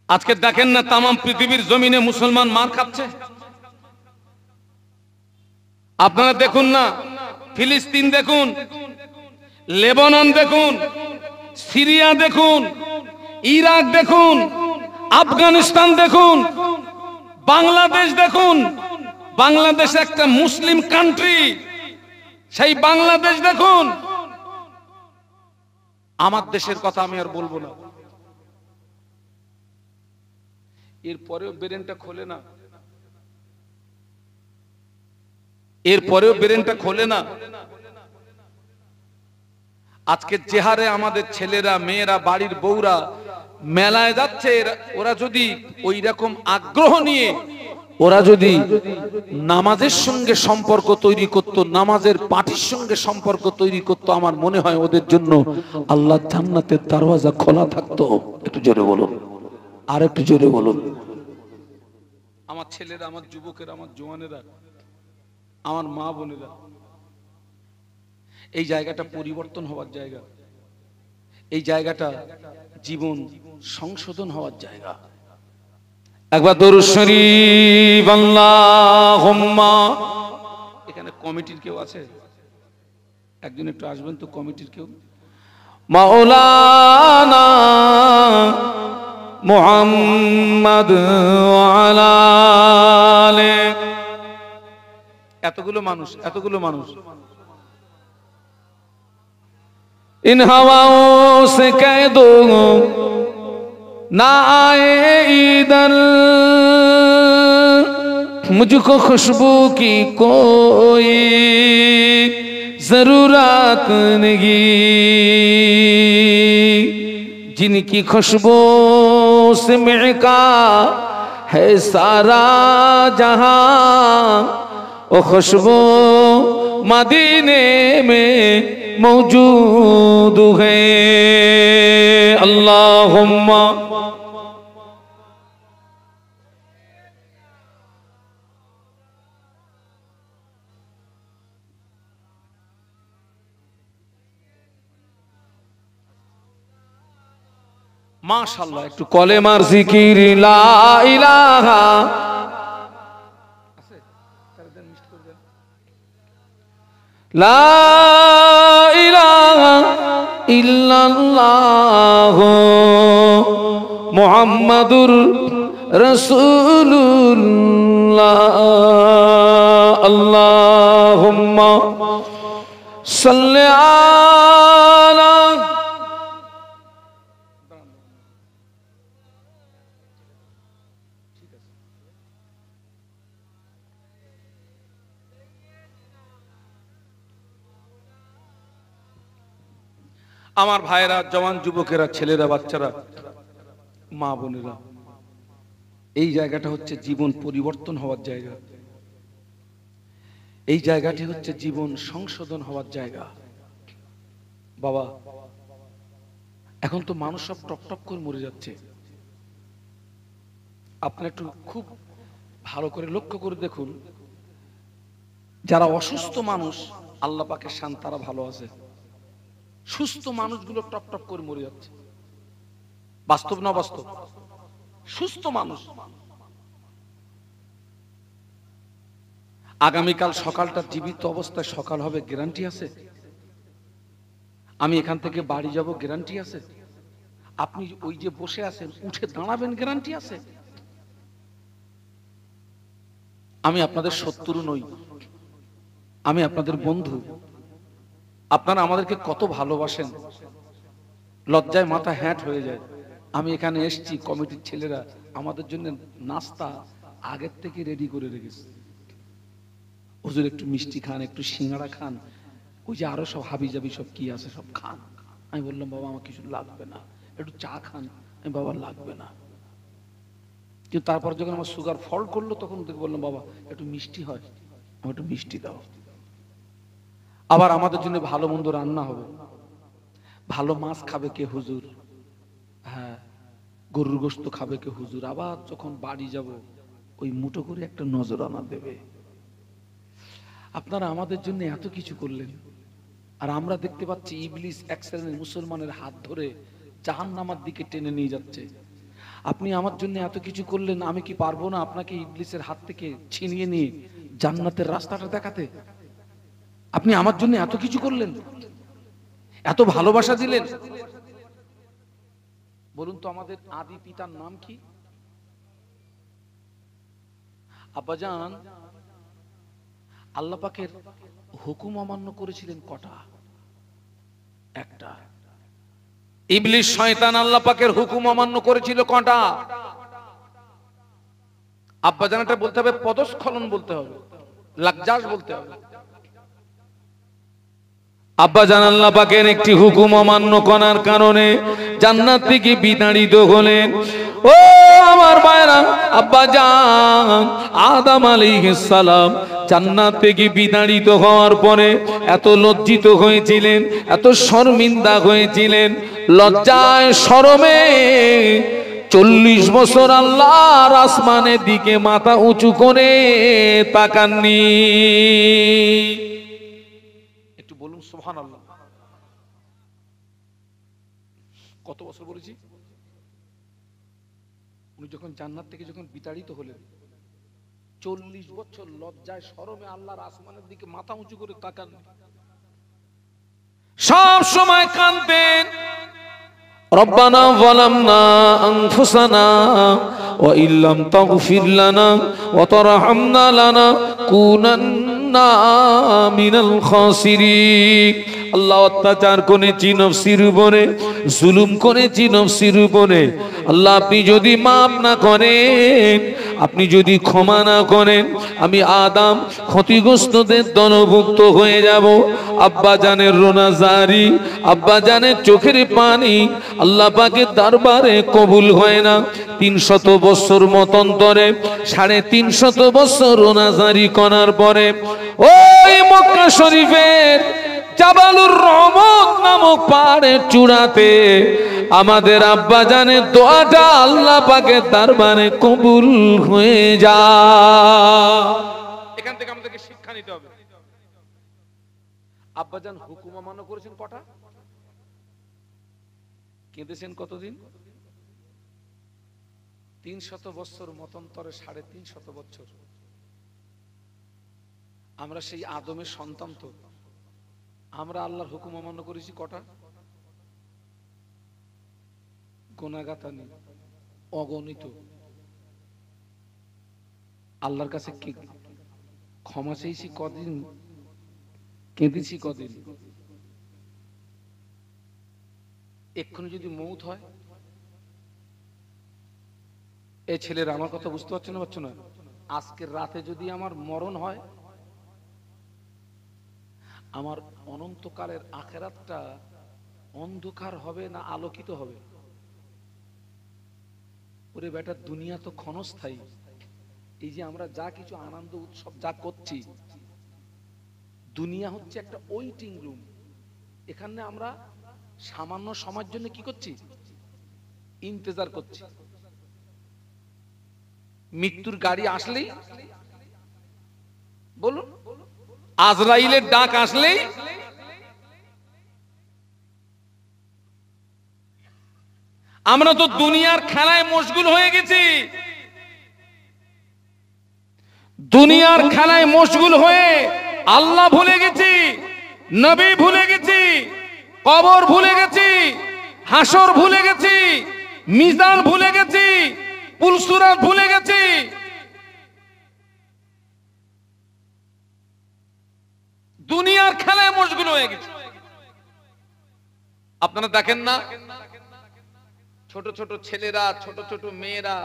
Speaker 1: আজকে দেখেন না তামাম পৃথিবীর জমিনে মুসলমান মার খাচ্ছে। আপনারা দেখুন না, ফিলিস্তিন দেখুন, লেবানন দেখুন, সিরিয়া দেখুন, ইরাক দেখুন, আফগানিস্তান দেখুন, বাংলাদেশ দেখুন। বাংলাদেশ একটা মুসলিম কান্ট্রি, সেই বাংলাদেশ দেখুন। আমার দেশের কথা আমি আর বলবো না। এরপরেও ব্রেনটা খোলে না, এরপরেও ব্রেনটা খোলে না। আজকে যে হারে আমাদের ছেলেরা, মেয়েরা, বাড়ির বউরা মেলায় যাচ্ছে, ওরা যদি ওই রকম আগ্রহ নিয়ে ওরা যদি নামাজের সঙ্গে সম্পর্ক তৈরি করত, নামাজের পাঠের সঙ্গে সম্পর্ক তৈরি করত, আমার মনে হয় ওদের জন্য আল্লাহ জান্নাতের দরওয়াজা খোলা থাকতো। একটু জোরে বলুন, আর একটু জোরে বলুন। আমার ছেলেরা, আমার যুবকেরা, আমার জওয়ানেরা, আমার মা বোনেরা, এই জায়গাটা পরিবর্তন হওয়ার জায়গা, এই জায়গাটা জীবন সংশোধন হওয়ার জায়গা। একবার দরুদ শরীফ আল্লাহুম্মা। এখানে কমিটির কেউ আছে? একজন একটু আসবেন তো, কমিটির কেউ। মাওলানা মুহাম্মদ ওয়া আলা আলি। এতগুলো মানুষ, এতগুলো মানুষ। इन हवाओं से कह दो ना आए इधर, मुझको खुशबू की कोई जरूरत नहीं, जिनकी खुशबू से महका है सारा जहां, वो खुशबू मदीने में मौजूद है। अल्लाहुम्मा। माशाअल्लाह, একটু কলেমার জিকির লা ইলাহা। লা ইলাহা ইল্লাল্লাহ মুহাম্মাদুর রাসূলুল্লাহ। আল্লাহুম্মা সাল্লি আলা। আমার ভাইরা, জওয়ান যুবকেরা, ছেলেরা, বাচ্চারা, মা বোনেরা, এই জায়গাটা হচ্ছে জীবন পরিবর্তন হওয়ার জায়গা, এই জায়গাটি হচ্ছে জীবন সংশোধন হওয়ার জায়গা। বাবা, এখন তো মানুষ সব টপ টপ করে মরে যাচ্ছে। আপনি একটু খুব ভালো করে লক্ষ্য করে দেখুন, যারা অসুস্থ মানুষ, আল্লাহ পাকের শান, তারা ভালো আছে। সুস্থ মানুষগুলো টপ টপ করে মরে যাচ্ছে। বাস্তব না বাস্তব? সুস্থ মানুষ। আগামীকাল সকালটা জীবিত অবস্থায় সকাল হবে, গ্যারান্টি আছে? আমি এখান থেকে বাড়ি যাব, গ্যারান্টি আছে? আপনি ওই যে বসে আছেন, উঠে দাঁড়াবেন, গ্যারান্টি আছে? আমি আপনাদের শত্রু নই, আমি আপনাদের বন্ধু। আপনারা আমাদেরকে কত ভালোবাসেন, লজ্জায় মাথা হ্যাট হয়ে যায়। আমি এখানে এসেছি, কমিটির ছেলেরা আমাদের জন্য নাস্তা আগের থেকে রেডি করে রেখেছে। হুজুর একটু মিষ্টি খান, একটু সিঙ্গাড়া খান, ওই যে আরো সব হাবি জাবি সব কি আছে সব খান। আমি বললাম, বাবা আমার কিছু লাগবে না, একটু চা খান। আমি, বাবা লাগবে না। কিন্তু তারপর যখন আমার সুগার ফল্ট করলো, তখন বললাম, বাবা একটু মিষ্টি হয়, আমার একটু মিষ্টি দাও। আবার আমাদের জন্য ভালো মন্দ রান্না হবে, ভালো মাছ খাবে কে হুজুর, হ্যাঁ গরুর গোশত খাবে কে হুজুর। আবার যখন বাড়ি যাব, ওই মুঠো করে একটা নজরানা দেবে। আপনারা আমাদের জন্য এত কিছু করলেন, আর আমরা দেখতে পাচ্ছি ইবলিস এক শ্রেণীর মুসলমানের হাত ধরে জাহান্নামের দিকে টেনে নিয়ে যাচ্ছে। আপনি আমার জন্য এত কিছু করলেন, আমি কি পারবো না আপনাকে ইবলিসের হাত থেকে ছিনিয়ে নিয়ে জান্নাতের রাস্তাটা দেখাতে? আপনি আমার জন্য এত কিছু করলেন, এত ভালোবাসা দিলেন। বলুন তো আমাদের আদি পিতার নাম কি? আব্বাজান আল্লাহ পাকের হুকুম অমান্য করেছিলেন কটা? একটা। ইবলিস শয়তান আল্লাহ পাকের হুকুম অমান্য করেছিল কটা? আব্বাজান এটা বলতে হবে, পদস্খলন বলতে হবে, লাজ্জাস বলতে হবে। আব্বাজান আল্লাহ পাকের একটি হুকুম অমান্য করার কারণে জান্নাত থেকে বিতাড়িত হলেন। ও আমার ভাইরা, আব্বাজান আদম আলাইহিস সালাম জান্নাত থেকে বিতাড়িত হওয়ার পরে এত লজ্জিত হয়েছিলেন, এত শর্মিন্দা হয়েছিলেন, লজ্জায় শরমে 40 বছর আল্লাহর আসমানের দিকে মাথা উঁচু করে তাকাননি। একটু বলুন সুবহানাল্লাহ। কত বছর বলেছি? উনি যখন জান্নাত থেকে যখন বিতাড়িত হলেন 40 বছর লজ্জায় শরমে আল্লাহর আসমানের দিকে মাথা উঁচু করে তাকাননি। সব সময় কাঁদতেন, রব্বানা যালামনা আনফুসানা ওয়া ইল্লাম তাগফির লানা ওয়া তারহামনা লানাকুনান্না মিনাল খাসিরিন। আল্লাহ অত্যাচার করেছি নফসির উপরে, জুলুম করেছি নফসির উপরে। আল্লাহ আপনি যদি মাফ না করেন, আপনি যদি ক্ষমা না করেন, আমি আদম ক্ষতিগ্রস্তদের দলভুক্ত হয়ে যাব। আব্বা জানের রোনা জারি, আব্বা জানের চোখের পানি আল্লাহ পাকের দরবারে কবুল হয় না। 300 বছর মতন্তরে 350 বছর রোনা জারি করার পরে ওই মক্কা শরীফের জাবালুর রহমত নামক পাহাড়ের চূড়াতে আমাদের আব্বা জানের দোয়াটা আল্লাহ পাকের দরবারে কবুল হয়ে যায়। এখান থেকে আমাদেরকে শিক্ষা নিতে হবে। আব্বা জান হুকুম অমান্য করেছেন কটা? কেঁদেছেন কতদিন? 300 বছর মতন্তরে 350 বছর। আমরা সেই আদমের সন্তান, তো আমরা আল্লাহর হুকুম অমান্য করেছি কটা? গোনাগাতা নেই, অগণিত। আল্লাহর কাছে ক্ষমা চেয়েছি কদিন, কেঁদেছি কদিন। এক্ষুনি যদি মৌত হয়, এই ছেলেরা আমার কথা বুঝতে পারছো না? পারছো না? আজকের রাতে যদি আমার মরণ হয়, আমার অনন্তকালের আখিরাতটা অন্ধকার হবে না আলোকিত হবে? ওরে বেটা, দুনিয়া তো ক্ষণস্থায়ী। এই যে আমরা যা কিছু আনন্দ উৎসব যা করছি, দুনিয়া হচ্ছে একটা ওয়েটিং রুম। এখানে আমরা সামান্য সময়ের জন্য কি করছি? ইন্তজার করছি। মৃত্যুর গাড়ি আসলেই, বলুন, আজরাইলের ডাক আসলেই আমরা তো দুনিয়ার খেলায় মশগুল হয়ে গেছি। দুনিয়ার খেলায় মশগুল হয়ে আল্লাহ ভুলে গেছি, নবী ভুলে গেছি, কবর ভুলে গেছি, হাসর ভুলে গেছি, মিজান ভুলে গেছি, পুলসুরাত ভুলে গেছি। দুনিয়ার খেলায় মশগুল হয়ে গেছে। আপনারা দেখেন না, ছোট ছোট ছেলেরা, ছোট ছোট মেয়েরা,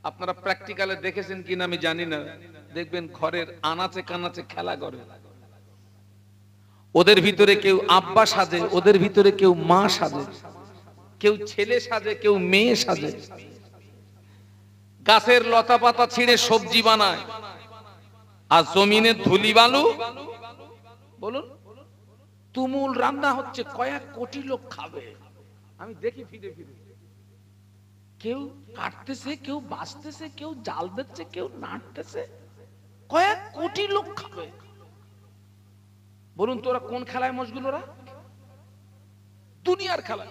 Speaker 1: আপনারা প্র্যাকটিক্যালে দেখেছেন কিনা আমি জানি না, দেখবেন ঘরের আনাচে কানাচে খেলা করে। ওদের ভিতরে কেউ আব্বা সাজে, ওদের ভিতরে কেউ মা সাজে, কেউ ছেলে সাজে, কেউ মেয়ে সাজে। গাছের লতা পাতা ছিঁড়ে সবজি বানায়, আর জমিনের ধুলি বালু, বলুন, তুমুল রান্না হচ্ছে, কয়েক কোটি লোক খাবে। আমি দেখি ফিরে ফিরে, কেউ কাটতেছে, কেউ বাঁচতেছে, কেউ জাল দিচ্ছে, কেউ নাড়তেছে, কয়েক কোটি লোক খাবে। বলুন তো ওরা কোন খেলায় মশগুল? ওরা দুনিয়ার খেলায়।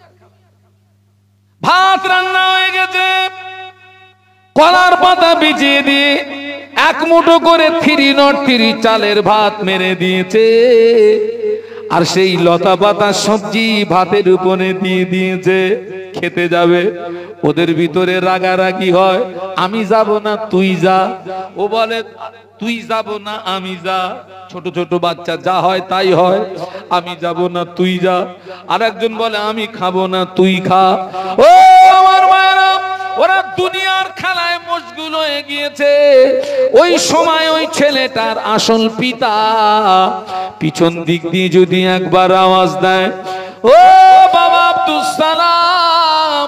Speaker 1: ভাত রান্না হয়ে গেছে, কলার পাতা বিছিয়ে দিয়ে এক মুঠো করে 3 চালের ভাত মেরে দিয়েছে, আর সেই লতা পাতা সবজি ভাতের উপরে দিয়ে দিয়েছে। খেতে যাবে, ওদের ভিতরে রাগারাগি হয়, আমি যাব না তুই যা। ও বলে তুই যাব না আমি যা। ছোট ছোট বাচ্চা, যা হয় তাই হয়, আমি যাব না তুই যা। আর একজন বলে আমি খাবো না তুই খা। ও আমার মায়েরা, ওরা দুনিয়ার খেলায় মশগুল হয়ে গিয়েছে। ওই সময় ওই ছেলেটার আসল পিতা পিছন দিক দিয়ে যদি একবার আওয়াজ দেয়, ও বাবা আব্দুল সালাম,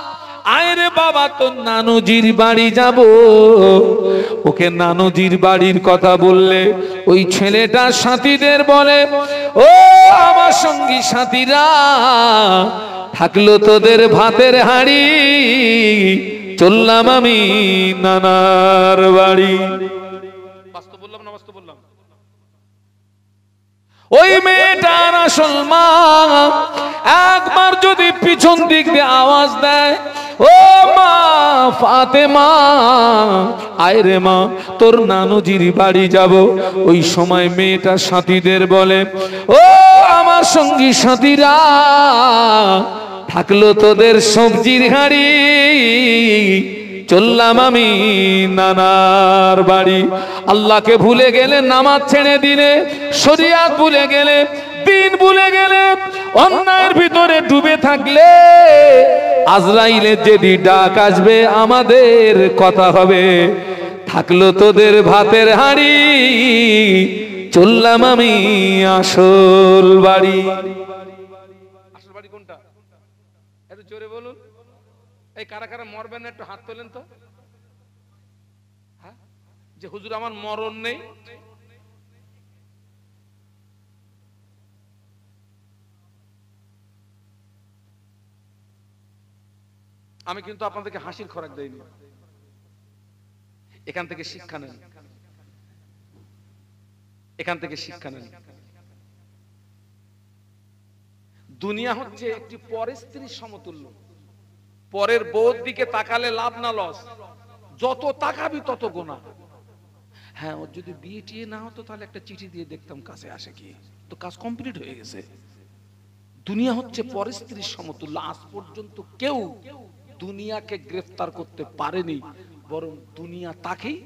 Speaker 1: আয় রে বাবা তোর নানুজির বাড়ি যাব। ওকে নানুজির বাড়ির কথা বললে ওই ছেলেটা সাথীদের বলে, ও আমার সঙ্গী সাথীরা, থাকলো তোদের ভাতের হাঁড়ি, চললাম আমি নানার বাড়ি। বাস্তব বললাম না বাস্তব বললাম? ওই মেয়েটার আসল মা একবার যদি পিছন দিক দিয়ে আওয়াজ দেয়, ও মা ফাতেমা, আয় রে মা তোর নানুজির বাড়ি যাব। ওই সময় মেয়েটা সাথীদের বলে, ও আমার সঙ্গী সাথীরা, থাকলো তোদের সবজির হাঁড়ি, চললাম আমি নানার বাড়ি। আল্লাহকে ভুলে গেলে, নামাজ ছেড়ে দিলে, শরিয়াত ভুলে গেলে, দিন ভুলে গেলে, অন্যায়ের ভিতরে ডুবে থাকলে, আজরাইলের যেদিন ডাক আসবে আমাদের কথা হবে, থাকলো তোদের ভাতের হাঁড়ি, চললাম আমি আসল বাড়ি। আসল বাড়ি কোনটা? একটু জোরে বলুন। এই কারা কারা মরবেন একটু হাত তোলেন তো। হ্যাঁ, যে হুজুর আমার মরণ নেই। আমি কিন্তু আপনাদেরকে হাসির খোরাক দেইনি, এখান থেকে শিক্ষা নেন, এখান থেকে শিক্ষা নেন। দুনিয়া হচ্ছে একটি পরের স্ত্রীর সমতুল্য। পরের বউর দিকে তাকালে লাভ না লস, যত তাকাবি তত গোনা। হ্যাঁ, ওর যদি বিয়ে টিয়ে না হতো তাহলে একটা চিঠি দিয়ে দেখতাম কাছে আসে কি, তো কাজ কমপ্লিট হয়ে গেছে। দুনিয়া হচ্ছে পরের স্ত্রীর সমতুল্য। আজ পর্যন্ত কেউ দুনিয়াকে গ্রেফতার করতে পারেনি, বরং দুনিয়া তাকেই।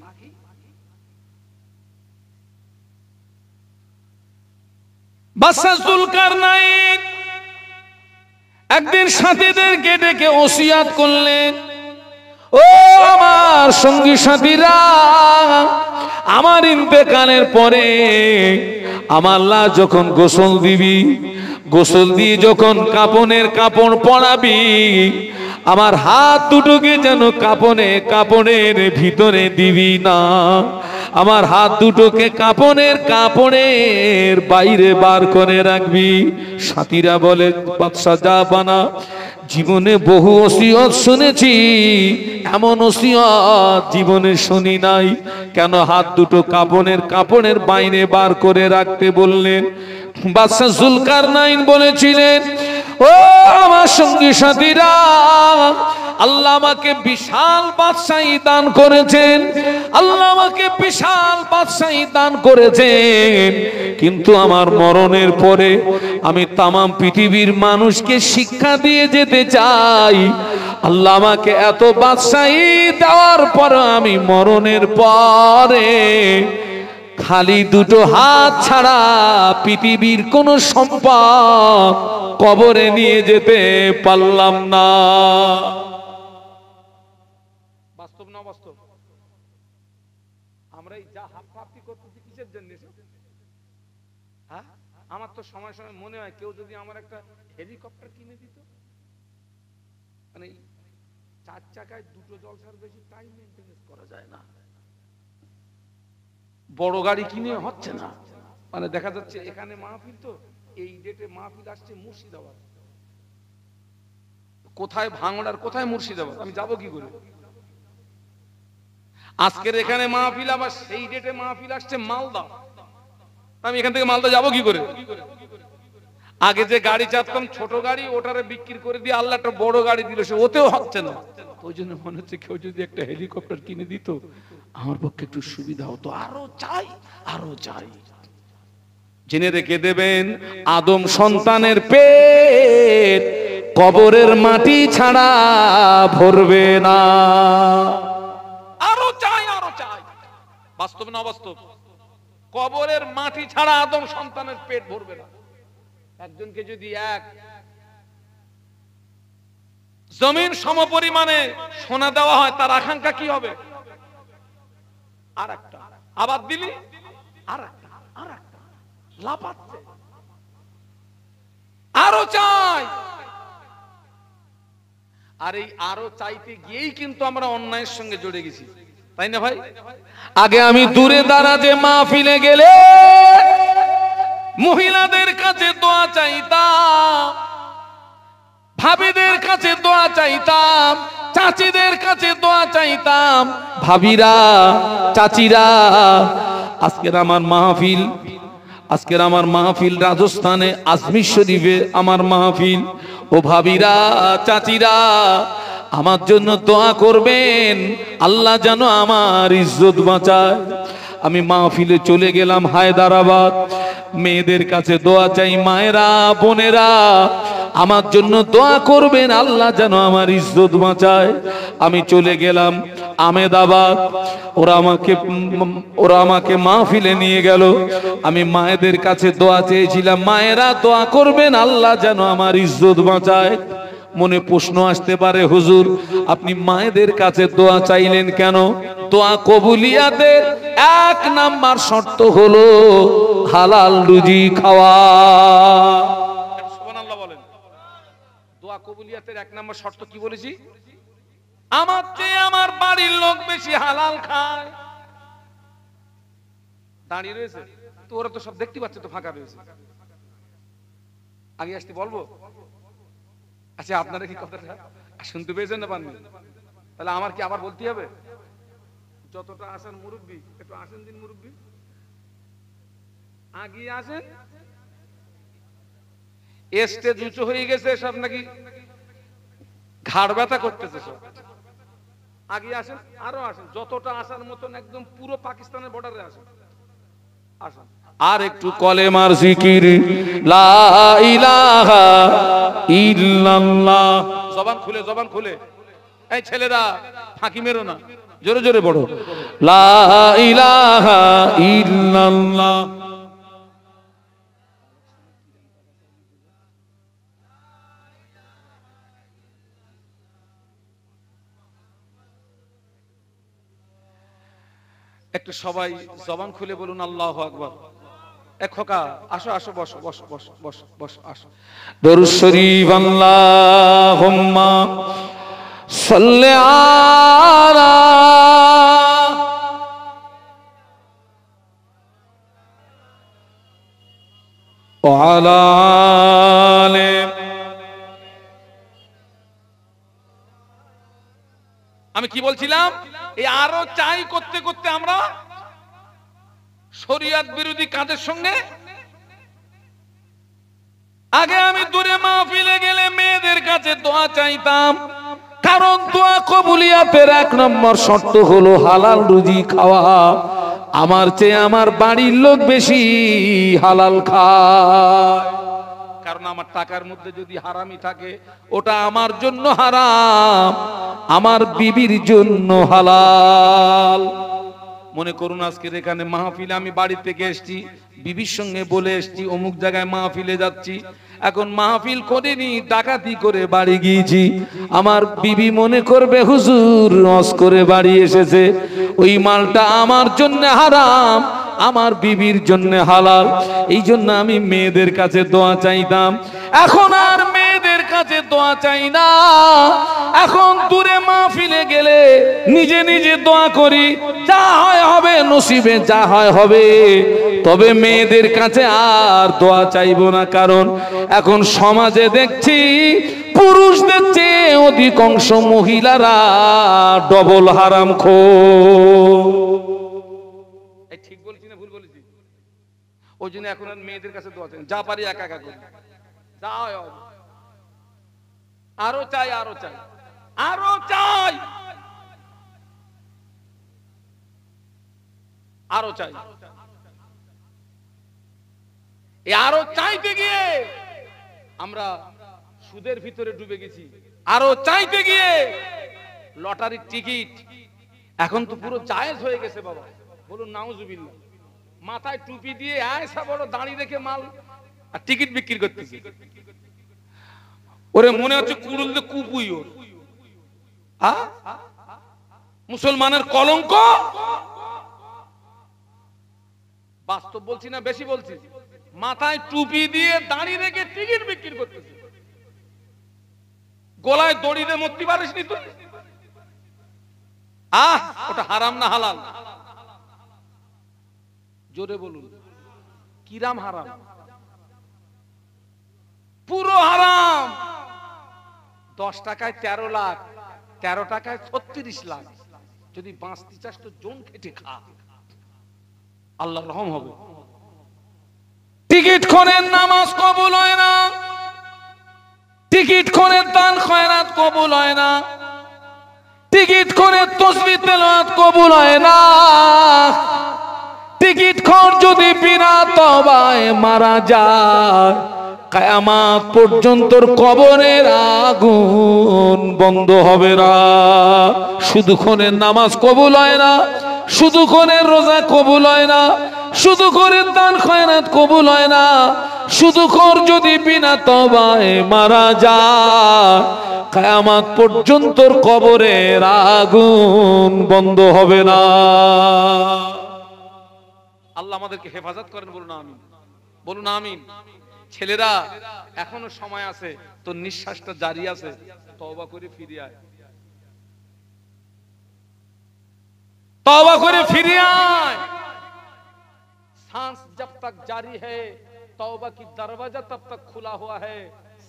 Speaker 1: বাদশাহ জুলকারনাইন একদিন সাথীদেরকে ডেকে ওসিয়াত করলেন, ও আমার সঙ্গী সাথীরা, আমার ইন্তেকালের পরে আমার লাশ যখন গোসল দিবি, গোসল দিয়ে যখন কাপনের কাপড় পরাবি, আমার হাত দুটোকে যেন কাপড়ের ভিতরে দিবি না, আমার হাত দুটোকে কাপড়ের বাইরে বার করে রাখবি। সাথীরা বলে, বাদশা যা বানা, জীবনে বহু ওসিয়ত শুনেছি, এমন ওসিয়ত জীবনে শুনি নাই। কেন হাত দুটো কাপড়ের বাইরে বার করে রাখতে বললেন? বাদশা জুলকারনাইন বলেছিলেন, ও আমার সঙ্গী সাথীরা, আল্লাহ আমাকে বিশাল বাদশাহী দান করেছেন, আল্লাহ আমাকে বিশাল বাদশাহী দান করেছেন, কিন্তু আমার মরণের পরে আমি তামাম পৃথিবীর মানুষকে শিক্ষা দিয়ে যেতে চাই। আল্লাহ আমাকে এত বাদশাহী দেওয়ার পর আমি মরণের পরে খালি দুটো হাত ছাড়া পৃথিবীর কোন সম্পদ কবরে নিয়ে যেতে পারলাম না। বাস্তব না বাস্তব? আমরা এই যা হাফাহাফি করতেছি কিসের জন্য? হ্যাঁ, আমার তো সময় সময় মনে হয় কেউ যদি আমার একটা হেলিকপ্টার কিনে দিত, মানে 4 চাকায় দুটো জলসার বেশি টাইম মেইনটেনেন্স করা যায় না। বড় গাড়ি কিনে হচ্ছে না, মানে দেখা যাচ্ছে এখানে মাহফিল, তো এই ডেটে মাহফিল আসছে মুর্শিদাবাদ, কোথায় ভাঙড়ার কোথায় মুর্শিদাবাদ, আমি যাব কি করে? আজকের এখানে মাহফিল, আবার সেই ডেটে মাহফিল আসছে মালদা, আমি এখান থেকে মালদা যাব কি করে? আগে যে গাড়ি চাপতাম ছোট গাড়ি, ওটারে বিক্রি করে দিয়ে আল্লাহ একটা বড় গাড়ি দিল, সে ওতেও হচ্ছে না। ওই জন্য মনে হচ্ছে কেউ যদি একটা হেলিকপ্টার কিনে দিত আমার পক্ষে একটু সুবিধা হতো। আরো চাই, আরো চাই। জেনে রেখে দেবেন, আদম সন্তানের পেট কবরের মাটি ছাড়া ভরবে না। আরো চাই, আরো চাই। বাস্তব না অবাস্তব? কবরের মাটি ছাড়া আদম সন্তানের পেট ভরবে না। একজনকে যদি এক জমিন সমপরিমাণে সোনা দেওয়া হয়, তার আকাঙ্ক্ষা কি হবে? আর একটা আবাদ দিলি, আর একটা, আর একটা লাপাচ্ছে, আরো চাই। আর এই আরো চাইতে গিয়েই কিন্তু আমরা অন্যায়ের সঙ্গে জড়ে গেছি, তাই না ভাই? আগে আমি দূরে দাঁড়াতে মাহফিলে গেলে মহিলাদের কাছে দোয়া চাইতাম, ভাবিদের কাছে দোয়া চাইতাম, চাচিদের কাছে দোয়া চাইতাম। ভাবিরা, চাচিরা, আজকের আমার মাহফিল, আজকের আমার মাহফিল রাজস্থানে আজমির শরীফে আমার মাহফিল। ও ভাবিরা, চাচিরা, আমার জন্য দোয়া করবেন, আল্লাহ যেন আমার ইজ্জত বাঁচায়। আমি মাহফিলে চলে গেলাম হায়দ্রাবাদ, মেয়েদের কাছে দোয়া চাই, মায়েরা, বোনেরা, আমার জন্য দোয়া করবেন, আল্লাহ যেন আমার ইজ্জত বাঁচায়। আমি চলে গেলাম আহমেদাবাদ, ওরা আমাকে মাহফিলে নিয়ে গেল। আমি মায়েদের কাছে দোয়া চেয়েছিলাম, মায়েরা দোয়া করবেন, আল্লাহ যেন আমার ইজ্জত বাঁচায়। মনে প্রশ্ন আসতে পারে, হুজুর আপনি মায়েদের কাছে দোয়া চাইলেন কেন? দোয়া কবুলিয়াতের এক নাম্বার শর্ত হলো হালাল রুজি খাওয়া। সুবহানাল্লাহ বলেন। দোয়া কবুলিয়াতের এক নাম্বার শর্ত কি বলেছি? আমার চেয়ে আমার বাড়ির লোক বেশি হালাল খায়। দাঁড়িয়ে রয়েছে তো, ওরা তো সব দেখতে পাচ্ছে তো, ফাঁকা রয়েছে। আগে আসতে বলবো? আচ্ছা, আপনারা কি কথাটা শুনতে পেয়েছেন না পাননি? তাহলে আমার কি আবার বলতে হবে? যতটা আসেন মুরব্বী, একটু আসেন দিন মুরব্বী, আগিয়ে আসেন। স্টেজ উঁচু হয়ে গেছে সব, নাকি ঘাড় ব্যথা করতেছে সব? আগিয়ে আসেন, আরো আসেন, যতটা আসার মতন একদম পুরো পাকিস্তানের বর্ডারে আসেন, আসেন। আর একটু কলেমার জিকির, লা ইলাহা ইল্লাল্লাহ। জবান খুলে, জবান খুলে। এই ছেলেরা ফাঁকি মেরো না, জোরে জোরে পড়ো, লা ইলাহা ইল্লাল্লাহ। একটু সবাই জবান খুলে বলুন আল্লাহু আকবার। এক খোকা, আসো আসো, বসো বসো বসো বসো বসো, আসো। দরুদ শরীফ, আল্লাহুম্মা সাল্লি আলা ওয়া আলা আলি। আমি কি বলছিলাম? এই আরো চাই করতে করতে আমরা শরিয়ত বিরোধী কাজের সঙ্গে। আগে আমি দূরে মাহফিলে গেলে মেয়েদের কাছে দোয়া চাইতাম, কারণ দোয়া কবুলিয়াতের এক নম্বর শর্ত হলো হালাল রুজি খাওয়া। আমার চেয়ে আমার বাড়ির লোক বেশি হালাল খায়, কারণ আমার টাকার মধ্যে যদি হারামি থাকে ওটা আমার জন্য হারাম, আমার বিবির জন্য হালাল। মনে করুন আজকের এখানে মাহফিলে আমি বাড়ি থেকে এসেছি, বিবির সঙ্গে বলে এসেছি অমুক জায়গায় মাহফিলে যাচ্ছি। এখন মাহফিল করিনি, ডাকাতি করে বাড়ি গিয়েছি। আমার বিবি মনে করবে হুজুর নস করে বাড়ি এসেছে, ওই মালটা আমার জন্য হারাম, আমার বিবির জন্য হালাল। এই জন্য আমি মেয়েদের কাছে দোয়া চাইতাম। এখন আর মেয়েদের কাছে দোয়া চাই না, এখন দূরে মাহফিলে গেলে নিজে নিজে দোয়া করি, যা হয় হবে, নসিবে যা হয় হবে। তবে মেয়েদের কাছে আর দোয়া চাইবো না, কারণ এখন সমাজে দেখছি পুরুষদের চেয়ে অধিকাংশ মহিলারা ডবল হারামখোর। ঠিক বলছি না ভুল বলেছি? ওই জন্য এখন আর মেয়েদের কাছে দোয়া চাই, যা পারি একা একা করি। যাও আরো চাই, আরো চাই, আরো চাই, আরো চাই। এই আরো চাইতে গিয়ে আমরা সুদের ভিতরে ডুবে গেছি। আরো চাইতে গিয়ে লটারির টিকিট এখন তো পুরো জায়েজ হয়ে গেছে বাবা, বলুন নাউজুবিল্লাহ। মাথায় টুপি দিয়ে আয়সা বড় দাঁড়ি রেখে মাল আর টিকিট বিক্রি করতেছে। ওরে মনে হচ্ছে কুড়ুল দিয়ে কুপুই ওর। মুসলমানের কলঙ্ক। বাস্তব বলছি না বেশি বলছি? মাথায় টুপি দিয়ে দাঁড়ি রেখে টিকিট বিক্রি করতেছে। গলায় দড়ি দিয়ে মরতে পারিস নি তুই? ওটা হারাম না হালাল? জোরে বলুন, কিরাম হারাম? পুরো হারাম। 10 টাকায় 13 লাখ, 13 টাকায় 36 লাখ। যদি বাঁচতে চাস তো জন খেটে খা, আল্লাহর রহম হবে। টিকিট খোনের নামাজ কবুল হয় না, টিকিট খোনের দান খয়রাত কবুল হয় না, টিকিট খোনের তাসবিহ তেলাওয়াত কবুল হয় না। টিকিট খোর যদি বিনা তওবায় মারা যায়, কিয়ামত পর্যন্ত কবরের আগুন বন্ধ হবে না। শুধু খোনের নামাজ কবুল হয় না, শুধু খোনের রোজা কবুল হয় না, শুধু খোরের দান খয়রাত কবুল হয় না, শুধু খোর যদি বিনা তওবায় মারা যায়, কিয়ামত পর্যন্ত কবরের আগুন বন্ধ হবে না। আল্লাহ আমাদেরকে হেফাজত করেন, বলুন আমিন, বলুন আমিন। ছেলেরা এখনো সময় আছে, তো নিঃশ্বাসটা জারি আছে, তওবা করে ফিরে আয়, तौबा करे फिर आए। सांस जब तक जारी है तौबा की दरवाजा तब तक खुला हुआ है।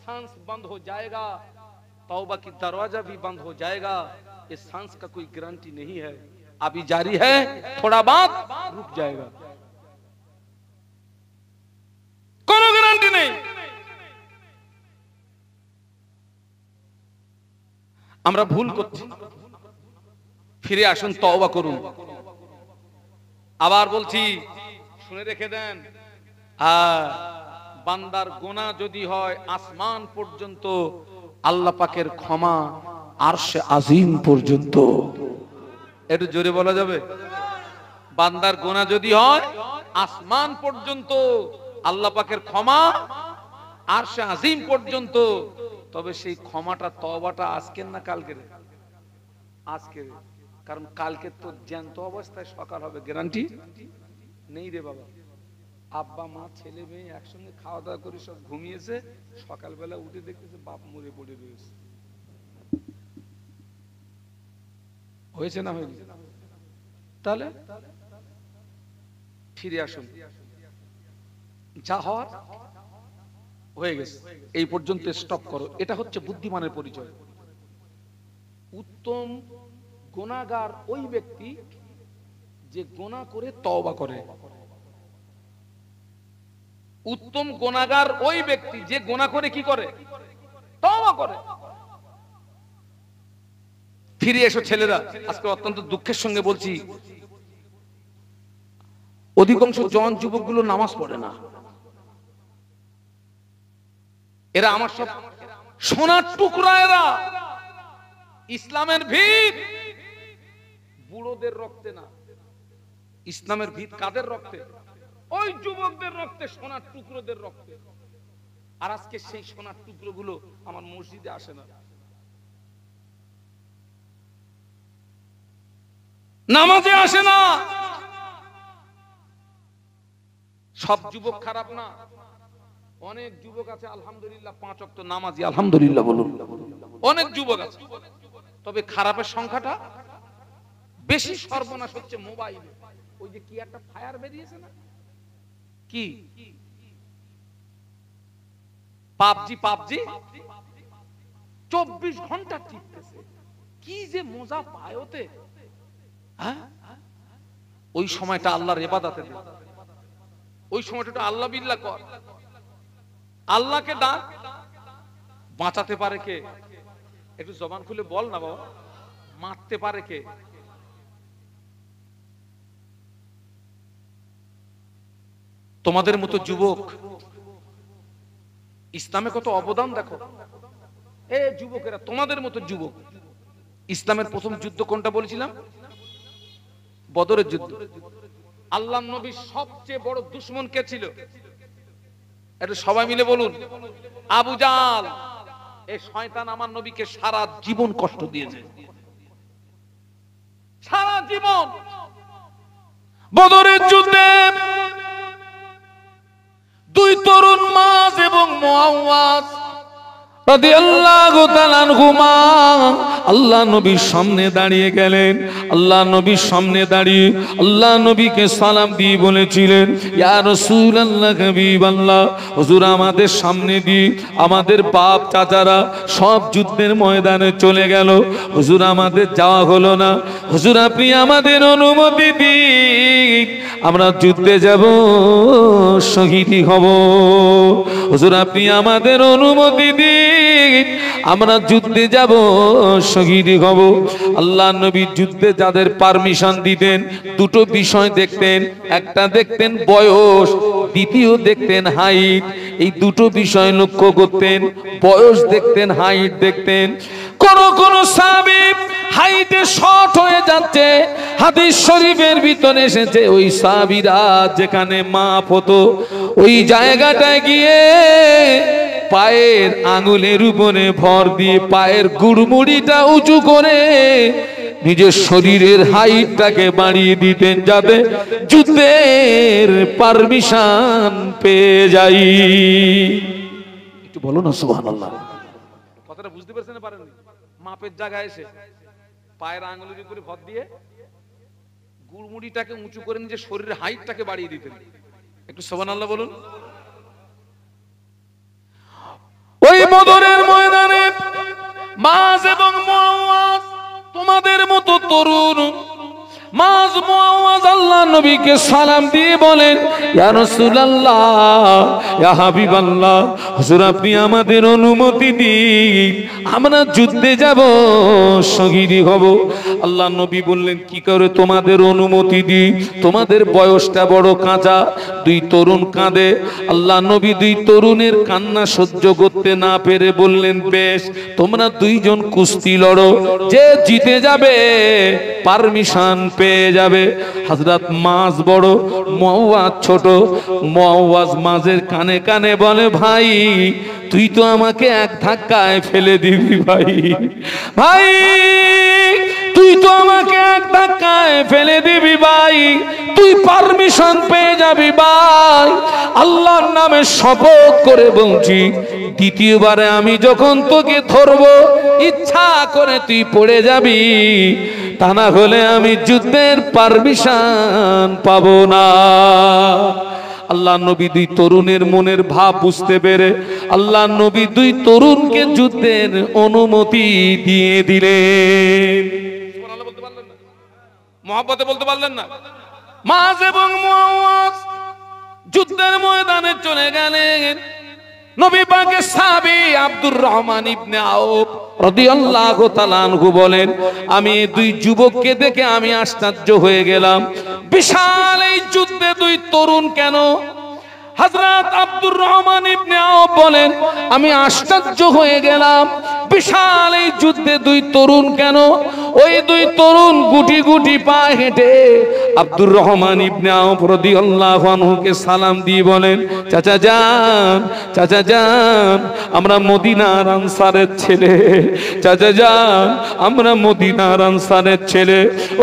Speaker 1: सांस बंद हो जाएगा तौबा की दरवाजा भी बंद हो जाएगा। ये सांस का कोई गारंटी नहीं है, अभी जारी है, थोड़ा बाद रुक जाएगा, কোনো গ্যারান্টি নেই। আমরা ভুল করছি, ফিরে আসুন, তওবা করুন। আবার বলছি, শুনে রেখে দেন, বান্দার গুনাহ যদি হয় আসমান পর্যন্ত, আল্লাহ পাকের ক্ষমা আরশে আজিম পর্যন্ত। একটু জোরে বলা যাবে? বান্দার গুনাহ যদি হয় আসমান পর্যন্ত, আল্লাহ পাকের ক্ষমা আরশে আজিম পর্যন্ত। তবে সেই ক্ষমাটা, তওবাটা আজকের না কালকের? আজকের। কারণ কালকে তো জ্যান্ত অবস্থায় সকাল হবে, গ্যারান্টি নেই রে বাবা। আব্বা মা ছেলে মেয়ে একসঙ্গে খাওয়া দাওয়া করে সব ঘুমিয়েছে, সকালবেলা উঠে দেখতেছে বাপ মরে পড়ে রয়েছে। হয়েছে না হয়নি? তাহলে ফিরে আসুন, যা হওয়ার হয়ে গেছে, এই পর্যন্ত স্টপ করো। এটা হচ্ছে বুদ্ধিমানের পরিচয়। উত্তম গুনাহগার ওই ব্যক্তি যে গুনাহ করে তওবা করে। উত্তম গুনাহগার ওই ব্যক্তি যে গুনাহ করে কি করে? তওবা করে। ফিরে এসো ছেলেরা, আজকে অত্যন্ত দুঃখের সঙ্গে বলছি, অধিকাংশ জওয়ান যুবকগুলো নামাজ পড়ে না। এরা আমার সব সোনার টুকরা। এরা ইসলামের ভিত বুড়োদের রক্তে না, ইসলামের ভিত কাদের রক্তে? ওই যুবকদের রক্তে, সোনার টুকরোদের রক্তে। আর আজকে সেই সোনার টুকরোগুলো আমার মসজিদে আসে না, নামাজে আসে না। সব যুবক খারাপ না, অনেক যুবক আছে আলহামদুলিল্লাহ, 5 ওয়াক্ত নামাজি, আলহামদুলিল্লাহ বলুন। অনেক যুবক আছে, তবে খারাপের সংখ্যাটা বেশি। সর্বনাশ হচ্ছে মোবাইলে। ওই যে কি একটা ফায়ার বেরিয়েছে না, কি পাবজি, 24 ঘন্টা টিপতেছে। কি যে মজা পায় ওতে। ওই সময়টা আল্লাহর ইবাদতে দে, ওই সময়টা আল্লাহ বিল্লাহ কর। আল্লাহকে ডাক, বাঁচাতে পারে কে? একটু জবান খুলে বল না বাবা। মারতে পারে কে? তোমাদের মতো যুবক ইসলামে কত অবদান দেখো। এ যুবকেরা, তোমাদের মতো যুবক, ইসলামের প্রথম যুদ্ধ কোনটা বলেছিলাম? বদরের যুদ্ধ। আল্লাহর নবীর সবচেয়ে বড় দুশমন কে ছিল? এটা সবাই মিলে বলুন। আবু জাল। এই শয়তান আমার নবীকে সারা জীবন কষ্ট দিয়েছে, সারা জীবন। বদরের যুদ্ধে দুই তরুণ মাছ এবং মুআওয়াজ রাদিয়াল্লাহু তাআলা আনহুমা আল্লাহ নবীর সামনে দাঁড়িয়ে গেলেন। আল্লাহ নবীর সামনে দাঁড়িয়ে আল্লাহ নবীকে সালাম দিয়ে বলেছিলেন, ইয়া রাসূলুল্লাহ, হাবিবাল্লাহ, হুজুর আমাদের সামনে দিয়ে আমাদের বাপ চাচারা সব যুদ্ধের ময়দানে চলে গেল, হুজুর আমাদের যাওয়া হলো না, হুজুর আপনি আমাদের অনুমতি দিন, আমরা যুদ্ধে যাব, শহীদ হব, হুজুর আপনি আমাদের অনুমতি দিন, আমরা যুদ্ধে যাব, শহীদ হব। আল্লাহ নবী যুদ্ধে যাদের পারমিশন দিতেন দুটো বিষয় দেখতেন, একটা দেখতেন বয়স, দ্বিতীয় দেখতেন হাইট। এই দুটো বিষয় লক্ষ্য করতেন, বয়স দেখতেন, হাইট দেখতেন। কোন কোন সাহাবী হাইটে শর্ট হয়ে যাচ্ছে, হাদিস শরীফের ভিতরে এসেছে ওই সাহাবীরা যেখানে মাপ হতো ওই জায়গাটায় গিয়ে পায়ের আঙুলের উপরে ভর দিয়ে পায়ের গুড়মুড়িটা উঁচু করে নিজের শরীরের হাইটটাকে বাড়িয়ে দিতেন যাতে যুদ্ধের পারমিশন পেয়ে যাই। একটু বলো না সুবহানাল্লাহ। কথাটা বুঝতে পারছেন না পারেন? মাপের জায়গায় এসে পায়ের আঙুলের উপরে ভর দিয়ে গুড়মুড়িটাকে উঁচু করে নিজের শরীরের হাইটটাকে বাড়িয়ে দিতেন। একটু সুবহানাল্লাহ বলুন। ওই বদরের ময়দানে মাছ এবং মুআওয়াজ তোমাদের মতো তরুণ মাছ মুআওয়াজ আল্লাহ নবীকে সালাম দিয়ে বলেন, ইয়া রাসূলুল্লাহ, ইয়া হাবিবাল্লাহ, হুজুর আপনি আমাদের অনুমতি দিন, আমরা যুদ্ধে যাব, শহীদ হব। আল্লাহ নবী বললেন, কি করে তোমাদের অনুমতি দিই? তোমাদের বয়সটা বড় কাঁচা। দুই তরুণ কাঁদে। আল্লাহ নবী দুই তরুণের কান্না সহ্য করতে না পেরে বললেন, বেশ, তোমরা দুইজন কুস্তি লড়ো, যে জিতে যাবে পারমিশন পেয়ে যাবে। হযরত মাছ বড়, মুআওয়াজ ছোট। মুআওয়াজ মাঝের কানে কানে বলে, ভাই তুই তো আমাকে এক ধাক্কায় ফেলে দিবি, ভাই ভাই তুই তো আমাকে এক ধাক্কায় ফেলে দিবি, ভাই তুই পারমিশন পেয়ে যাবি, ভাই আল্লাহর নামে শপথ করে বলছি, দ্বিতীয়বারে আমি যখন তোকে ধরবো ইচ্ছা করে তুই পড়ে যাবি, তা না হলে আমি যুদ্ধের পারমিশন পাবো না। আল্লাহ নবী দুই তরুণের মনের ভাব বুঝতে পেরে আল্লাহ নবী দুই তরুণকে যুদ্ধের অনুমতি দিয়ে দিলেন। সুবহানাল্লাহ বলতে পারলেন না? মুহাব্বতে বলতে পারলেন না? মাছ এবং মুআওয়াজ যুদ্ধের ময়দানে চলে গেলেন। নবী পাকের সাহাবী আব্দুর রহমান ইবনে আওফ রাদিয়াল্লাহু তাআলা আনহু বলেন, আমি দুই যুবককে দেখে আমি আশ্চর্য হয়ে গেলাম। বিশাল এই যুদ্ধে দুই তরুণ কেন? হযরত আব্দুর রহমান ইবনে আওফ বলেন, আমি আশ্চর্য হয়ে গেলাম, বিশাল এই যুদ্ধে দুই তরুণ কেন? ওই দুই তরুণ গুটি গুটি পায়ে হেঁটে আব্দুর রহমান ইবনে আওফ রাদিয়াল্লাহু আনহুকে সালাম দিয়ে বলেন, চাচা যান, চাচা যান, আমরা মদিনার আনসারের ছেলে, চাচা যান, আমরা মদিনার আনসারের ছেলে।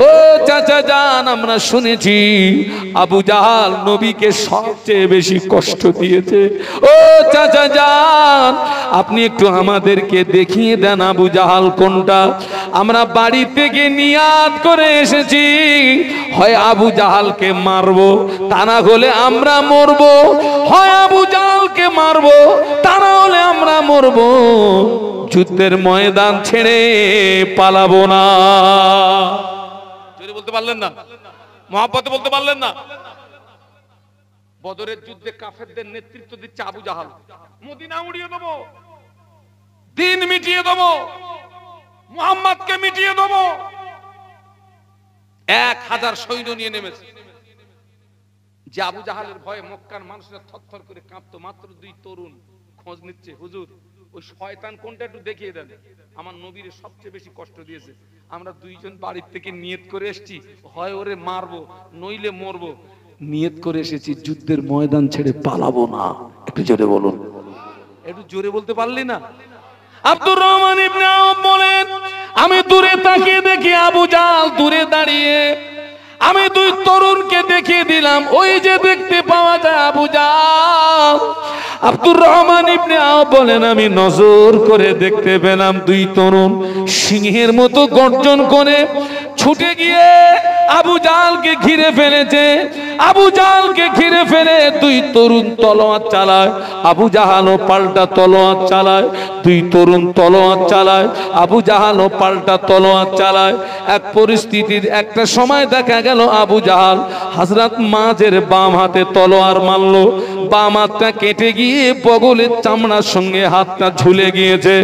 Speaker 1: ও চাচা যান, আমরা শুনেছি আবু জাহাল নবীকে সবচেয়ে বেশি কষ্ট দিয়েছে। ও চাচা যান, আপনি একটু আমাদেরকে দেখিয়ে দেন আবু জাহাল কোনটা। আমরা বাড়ি থেকে নিয়াত করে এসেছি, হয় আবু জাহালকে মারবো, তা না হলে আমরা মরবো, হয় আবু জাহালকে মারবো, তা না হলে আমরা মরবো, যুদ্ধের ময়দান ছেড়ে পালাবো না। জোরে বলতে পারলেন না? মুহাব্বতে বলতে পারলেন না? বদরের যুদ্ধে কাফেরদের নেতৃত্ব দিচ্ছে আবু জাহাল। মদিনা উড়িয়ে দেবো, দিন মিটিয়ে দেবো, মুহাম্মদকে মিটিয়ে দেবো, 1000 সৈন্য নিয়ে নেমেছে। যে আবু জাহালের ভয়ে মক্কার মানুষরা থরথর করে কাঁপতো। মাত্র 2 তরুণ খোঁজ নিচ্ছে, হুজুর ওই শয়তান কোনটা একটু দেখিয়ে দেন, আমার নবীর সবচেয়ে বেশি কষ্ট দিয়েছে। আমরা 2 জন বাড়ির থেকে নিয়ত করে এসেছি, হয় ওরে মারবো নইলে মরবো। নিয়ত করে এসেছি যুদ্ধের ময়দান ছেড়ে পালাবো না। একটু জোরে বলুন, একটু জোরে বলতে পারলি না? আব্দুর রহমান ইবনে আওফ বলেন, আমি দূরে তাকিয়ে দেখি আবু জাহাল দূরে দাঁড়িয়ে। আমি 2 তরুণকে দেখিয়ে দিলাম, ওই যে দেখতে পাওয়া যায় আবু জাহাল। আব্দুর রহমান ইবনে আওফ বলেন, আমি নজর করে দেখতে পেলাম 2 তরুণ সিংহের মতো গর্জন করে ছুটে গিয়ে আবু জাহালকে ঘিরে ফেলেছে। আবু জাহালকে ঘিরে ফেলে 2 তরুণ তলোয়ার চালায়, আবু জাহালও পাল্টা তলোয়ার চালায়। 2 তরুণ তলোয়ার চালায়, আবু জাহালও পাল্টা তলোয়ার চালায়। এক পরিস্থিতির একটা সময় দেখা গেল আবু জাহাল হযরত মাঝের বাম হাতে তলোয়ার মারলো, বাম হাতটা কেটে গিয়ে বগলের চামড়ার সঙ্গে হাতটা ঝুলে গিয়েছে।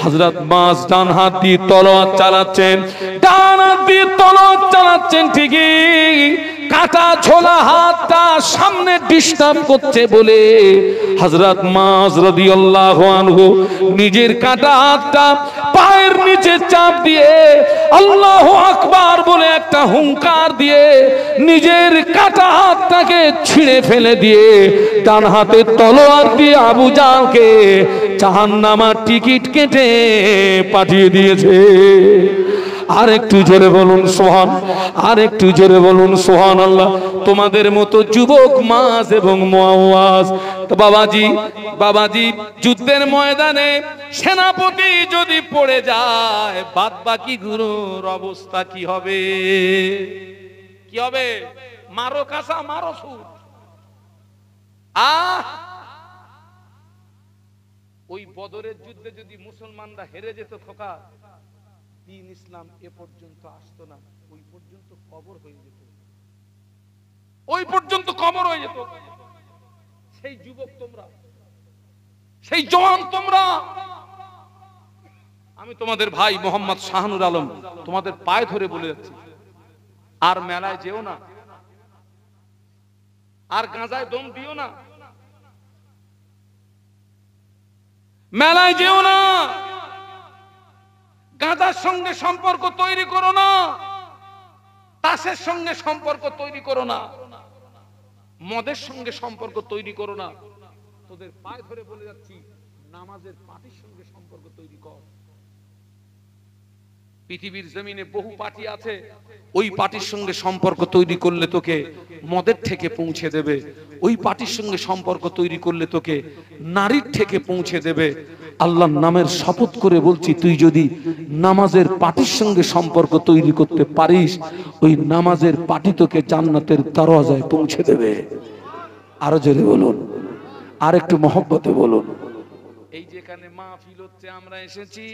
Speaker 1: হযরত মাঝ ডান হাত দিয়ে তলোয়ার চালাচ্ছেন, ডান হাত দিয়ে তলোয়ার চালাচ্ছেন ঠিকই, কাটা ঝোলা হাতটা সামনে ডিস্টার্ব করছে বলে হযরত মাঝ রাদিয়াল্লাহু আনহু নিজের কাটা হাতটা পায়ের নিচে চাপ দিয়ে আল্লাহু আকবার বলে একটা হুঙ্কার দিয়ে নিজের কাটা হাতটাকে ছিঁড়ে ফেলে দিয়ে ডান হাতে তলোয়ার দিয়ে আবু জাহালকে জাহান্নামের টিকিট কেটে পাঠিয়ে দিয়েছে। আর একটু জোরে বলুন সুবহান, আর একটু জোরে বলুন সুবহানাল্লাহ। তোমাদের মতো যুবক মাঝ এবং মুআওয়াজ, তো বাবাজি যুদ্ধের ময়দানে সেনাপতি যদি পড়ে যায়, বাদ বাকি গুরুর অবস্থা কি হবে? কি হবে? মারো কাঁচা, মারো সুর। ওই বদরের যুদ্ধে যদি মুসলমানরা হেরে যেত, খোকা, দ্বীন ইসলাম এ পর্যন্ত আসতো না, ওই পর্যন্ত কবর হয়ে যেত, ওই পর্যন্ত কবর হয়ে যেত। সেই যুবক তোমরা, সেই জওয়ান তোমরা। আমি তোমাদের ভাই মোহাম্মদ শাহানুর আলম তোমাদের পায়ে ধরে বলে যাচ্ছি, আর মেলায় যেও না, আর গাঁজায় দম দিও না, মেলায় যেও না, গাঁজার সঙ্গে সম্পর্ক তৈরি করো না, তাসের সঙ্গে সম্পর্ক তৈরি করো না, মদের সঙ্গে সম্পর্ক তৈরি করো না। তোদের পায়ে ধরে বলে যাচ্ছি, নামাজের পার্টির সঙ্গে সম্পর্ক তৈরি কর। পৃথিবীর জমিনে বহু পার্টি আছে, ওই পার্টির সঙ্গে সম্পর্ক তৈরি করলে তোকে মদের থেকে পৌঁছে দেবে, ওই পার্টির সঙ্গে সম্পর্ক তৈরি করলে তোকে নারীর থেকে পৌঁছে দেবে। আল্লাহর নামের শপথ করে বলছি, তুই যদি নামাজের পার্টির সঙ্গে সম্পর্ক তৈরি করতে পারিস, ওই নামাজের পার্টি তোকে জান্নাতের দরওয়াজায় পৌঁছে দেবে। আরো জোরে বলুন, আর একটু মহব্বতে বলুন। এই যেখানে মাহফিল হচ্ছে, আমরা এসেছি,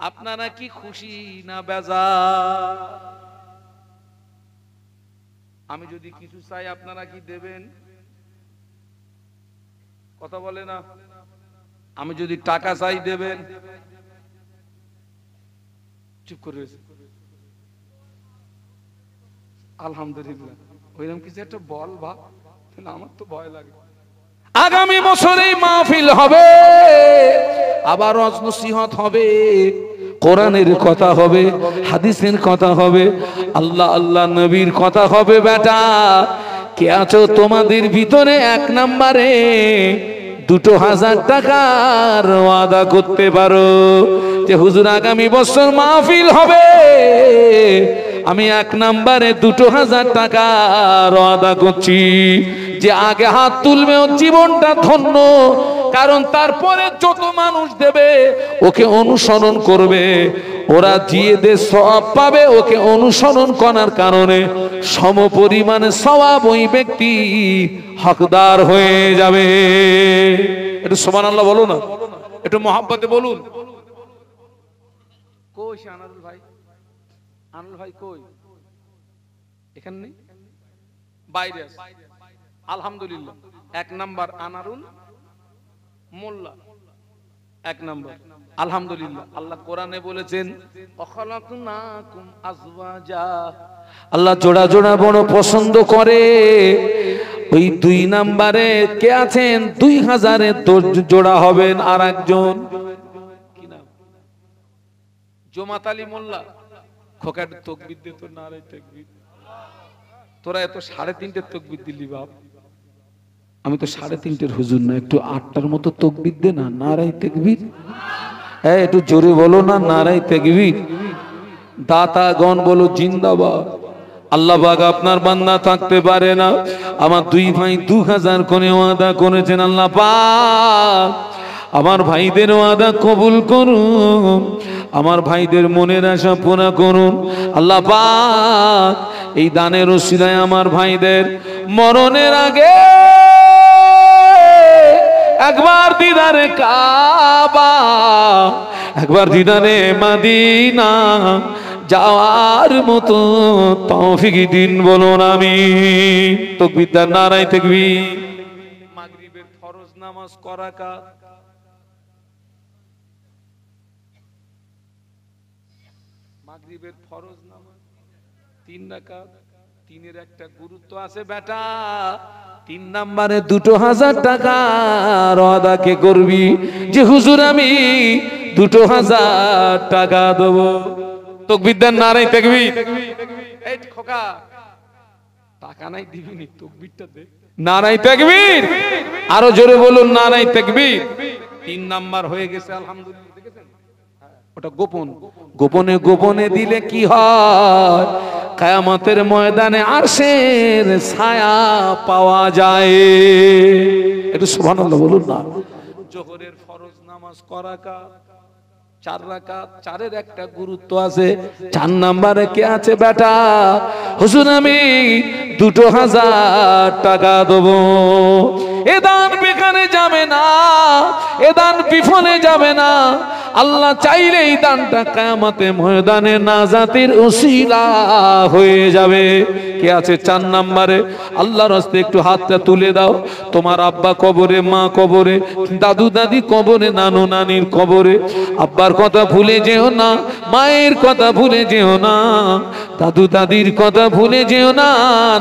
Speaker 1: আপনারা কি খুশি না বেজার? আমি যদি কিছু চাই আপনারা কি দেবেন? কথা বলে না। আমি যদি টাকা চাই দেবেন? চুপ করে রয়েছে। আলহামদুলিল্লাহ। ওইরকম কিছু একটা বল ভাব, আমার তো ভয় লাগে। আগামী বছরেই মাহফিল হবে, আবার ওয়াজ নসিহত হবে, কোরআনের কথা হবে, হাদিসের কথা হবে, আল্লাহ আল্লাহ নবীর কথা হবে। বেটা কে আছো তোমাদের ভিতরে 1 নম্বরে 2000 টাকার ওয়াদা করতে পারো যে হুজুর আগামী বছর মাহফিল হবে, আমি 1 নম্বরে 2000 টাকার ওয়াদা করছি। যে আগে হাত তুলবে ওর জীবনটা ধন্য, কারণ তারপরে যত মানুষ দেবে ওকে অনুসরণ করবে, ওরা জিয়েদের সওয়াব পাবে, ওকে অনুসরণ করার কারণে সমপরিমাণে সওয়াব ওই ব্যক্তি হকদার হয়ে যাবে। একটু সুবহানাল্লাহ বলো না, একটু মহব্বতে বলুন। কই সে আনারুল ভাই? আনারুল ভাই কই? এখানে নেই, বাইরে আছে। আলহামদুলিল্লাহ। 1 নাম্বার আনারুল মোল্লা, 1 নাম্বার আলহামদুলিল্লাহ। আল্লাহ কোরআনে বলেছেন অখলাকনাকুম আজওয়াজা, আল্লাহ জোড়া জোড়া বড় পছন্দ করে। ওই 2 নাম্বারে কে আছেন? 2000 জোড়া হবেন। আর একজন কি নাম? জমাত আলী মোল্লা। খোকার তাকবীর দে তো, নারে তাকবীর। তোরা এত 3.5 তাকবীর দিলি বাপ, আমি তো 3.5 হুজুর না, একটু 8টার মতো তাকবীর দে না, নারে তাকবীর। একটু জোরে বলো না, নারে তাকবীর। দাতাগণ বলো জিন্দাবাদ। আল্লাহ পাক আপনার বান্দা থাকতে পারে না। আমার 2 ভাই 2000 করে ওয়াদা করেছেন। আল্লাহ পাক আমার ভাইদের ওয়াদা কবুল করুন, আমার ভাইদের মনের আশা পূর্ণ করুন। আল্লাহ পাক এই দানের ওসিলায় আমার ভাইদের মরণের আগে একবার দিদারে কাবা, একবার দিদারে মদিনা যাওয়ার মতো তৌফিক দিন বলুন আমিন। তাকবীর দেন, নারায়ে তাকবীর। মাগরিবের ফরজ নামাজ ক রাকাত? মাগরিবের ফরজ নামাজ 3 রাকাত। 3-এর একটা গুরুত্ব আছে বেটা। 3 নম্বরে 2000 টাকা ওয়াদা কে করবি যে হুজুর আমি 2000 টাকা দেব। তাকবীর দেন, নারায়ে তাকবীর। এই খোকা টাকা নাই দিবিনি, তাকবীরটা দে, নারায়ে তাকবীর। আরো জোরে বলুন, নারায়ে তাকবীর। 3 নাম্বার হয়ে গেছে আলহামদুলিল্লাহ। দেখেছেন ওটা গোপন, গোপনে গোপনে দিলে কি হয়? কিয়ামতের ময়দানে আরশের ছায়া পাওয়া যায়। একটু সুবহানাল্লাহ বলুন না। জোহরের ফরজ নামাজ ক রাকাত? 4 রাকাত। 4-এর একটা গুরুত্ব আছে। 4 নম্বরে কে আছে বেটা? হুজুর আমি 2000 টাকা দেব। এ দান বেকারে যাবে না, এ দান বিফলে যাবে না। আল্লাহ চাইলে এই দানটা কিয়ামতে ময়দানে নাজাতের ওসিলা হয়ে যাবে। কে আছে 4 নম্বরে? আল্লাহর রাস্তে একটু হাতটা তুলে দাও। তোমার আব্বা কবরে, মা কবরে, দাদু দাদি কবরে, নানু নানির কবরে। আব্বার কথা ভুলে যেও না, মায়ের কথা ভুলে যেও না, দাদু দাদির কথা ভুলে যেও না,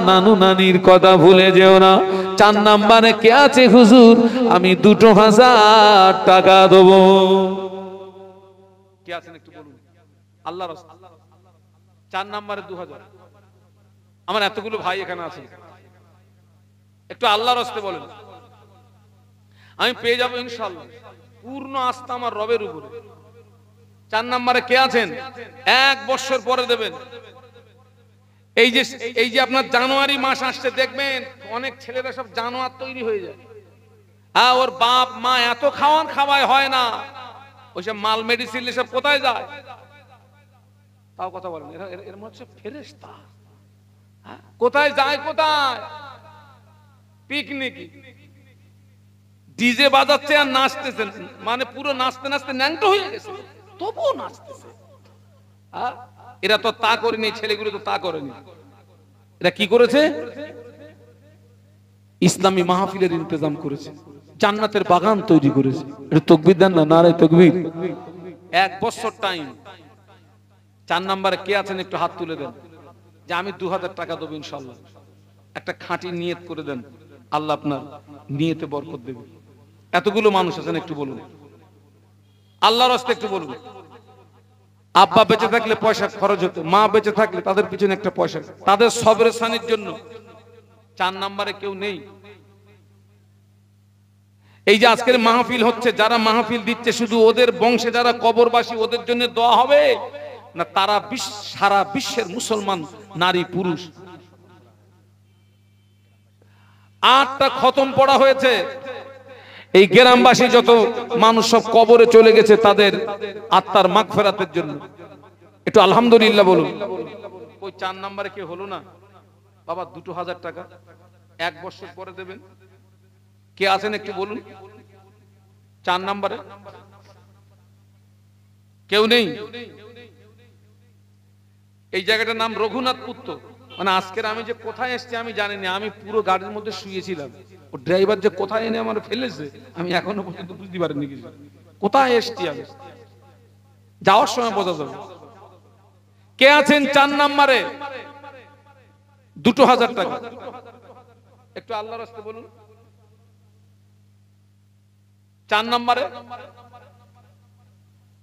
Speaker 1: নানু নানির কথা ভুলে যেও না। 4 নম্বরে কে আছে হুজুর আমি 2000 টাকা দেব? কে আছেন একটু বলুন। আল্লাহর রাস্তে 4 নম্বরে 2000। আমার এতগুলো ভাই এখানে আছে, একটু আল্লাহর রাস্তে বলেন, আমি পেয়ে যাব ইনশাআল্লাহ। পূর্ণ আস্থা আমার রবের উপরে। 4 নম্বরে কে আছেন 1 বছর পরে দেবেন? এই যে আপনার জানুয়ারি মাস আসছে, দেখবেন অনেক ছেলেরা সব জানোয়ার তৈরি হয়ে যায়। হ্যাঁ, ওর বাপ মা এত খাওয়ান খাওয়ায় হয় না, ওইসব মাল মেডিসিন এসব কোথায় যায়? তাও কথা বলেন, এর মধ্যে হচ্ছে ফেরেশতা। কোথায় যায়? কোথায়? পিকনিক, ডিজে বাজাচ্ছে আর নাচতেছেন, মানে পুরো নাচতে নাচতে ন্যাংটো হয়ে গেছে, তবুও নাচতেছে। এরা তো তা করেনি, ছেলেগুলো তো তা করেনি। এরা কি করেছে? ইসলামী মাহফিলের ইন্তজাম করেছে, জান্নাতের বাগান তৈরি করেছে। এটা তাকবীর দেন না, নারে তাকবীর। 1 বছর টাইম। 4 নম্বরে কে আছেন একটু হাত তুলে দেন যে আমি 2000 টাকা দেব ইনশাআল্লাহ। একটা খাঁটি নিয়ত করে দেন, আল্লাহ আপনার নিয়তে বরকত দেবে। এতগুলো মানুষ আছেন, একটু বলুন আল্লাহর রাস্তায়, একটু বলুন। আব্বা বেঁচে থাকলে পয়সা খরচ হতো, মা বেঁচে থাকলে তাদের পিছনে একটা পয়সা, তাদের সবরের সানির জন্য। 4 নম্বরে কেউ নেই। এই যে আজকের মাহফিল হচ্ছে, যারা মাহফিল দিচ্ছে শুধু ওদের বংশে যারা কবরবাসী ওদের জন্য দোয়া হবে না? তারা সারা বিশ্বের মুসলমান নারী পুরুষ 8টা খতম পড়া হয়েছে। এই গ্রামবাসী যত মানুষ সব কবরে চলে গেছে তাদের আত্মার মাগফিরাতের জন্য একটু আলহামদুলিল্লাহ বলুন। ওই 4 নম্বরে কে হলো না বাবা? 2000 টাকা 1 বছর পরে দেবেন। কে আছেন একটু বলুন। 4 নম্বরে কেউ নেই। এই জায়গাটার নাম রঘুনাথপুর। মানে আজকের আমি যে কোথায় এসেছি আমি জানি না, আমি পুরো গাড়ির মধ্যে শুয়েছিলাম, ও ড্রাইভার যে কোথায় এনে আমার ফেলেছে আমি এখনো পর্যন্ত বুঝতে পারিনি কিছু, কোথায় এসেছি আমি, যাওয়ার সময় বোঝা যাবে। কে আছেন 4 নম্বরে 2000 টাকা, একটু আল্লাহর রাস্তায় বলুন। 4 নম্বরে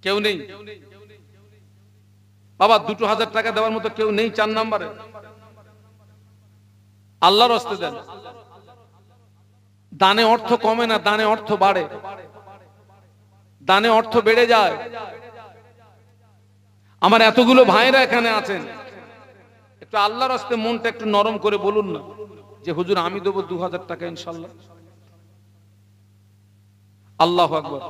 Speaker 1: কেউ নেই বাবা, 2000 টাকা দেওয়ার মতো কেউ নেই 4 নম্বরে? আল্লাহর রাস্তায় দেন। দানে অর্থ কমে না, দানে অর্থ বাড়ে, দানে অর্থ বেড়ে যায়। আমার এতগুলো ভাইরা এখানে আছেন, একটু আল্লাহর রাস্তায় মনটা একটু নরম করে বলুন না যে হুজুর আমি দেবো 2000 টাকা ইনশাআল্লাহ। আল্লাহু আকবার।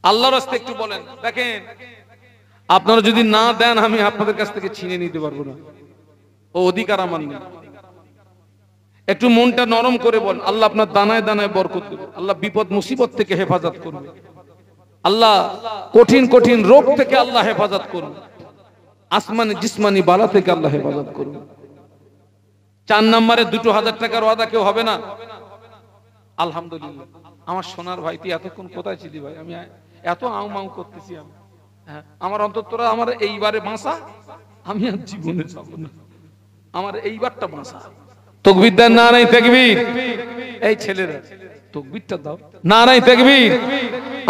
Speaker 1: আল্লাহর রাস্তায় একটু বলেন। দেখেন আপনারা যদি না দেন আমি আপনাদের কাছ থেকে ছিনে নিতে পারবো না, ও অধিকার আমার নেই। একটু মনটা নরম করে বল, আল্লাহ আপনার দানায় দানায় বরকত দেবে, আল্লাহ বিপদ মুসিবত থেকে হেফাজত করবে, আল্লাহ কঠিন কঠিন রোগ থেকে আল্লাহ হেফাজত করবে, আসমানি জিসমানি বালা থেকে আল্লাহ হেফাজত করবে। 4 নম্বরে 2000 টাকার ওয়াদা কেউ হবে না? আলহামদুলিল্লাহ। আমার সোনার ভাই, তুই এতক্ষণ কোথায় ছিলি ভাই? আমি এত আউ মাউ করতেছি আমি, আমার অন্তত তোরা আমার এইবারে বাঁচা, আমি আর জীবনে যাব না, আমার এইবারটা বাঁচা। তাকবীর দেন, নারায়ে তাকবীর। এই ছেলেরা তাকবীরটা দাও, নারায়ে তাকবীর।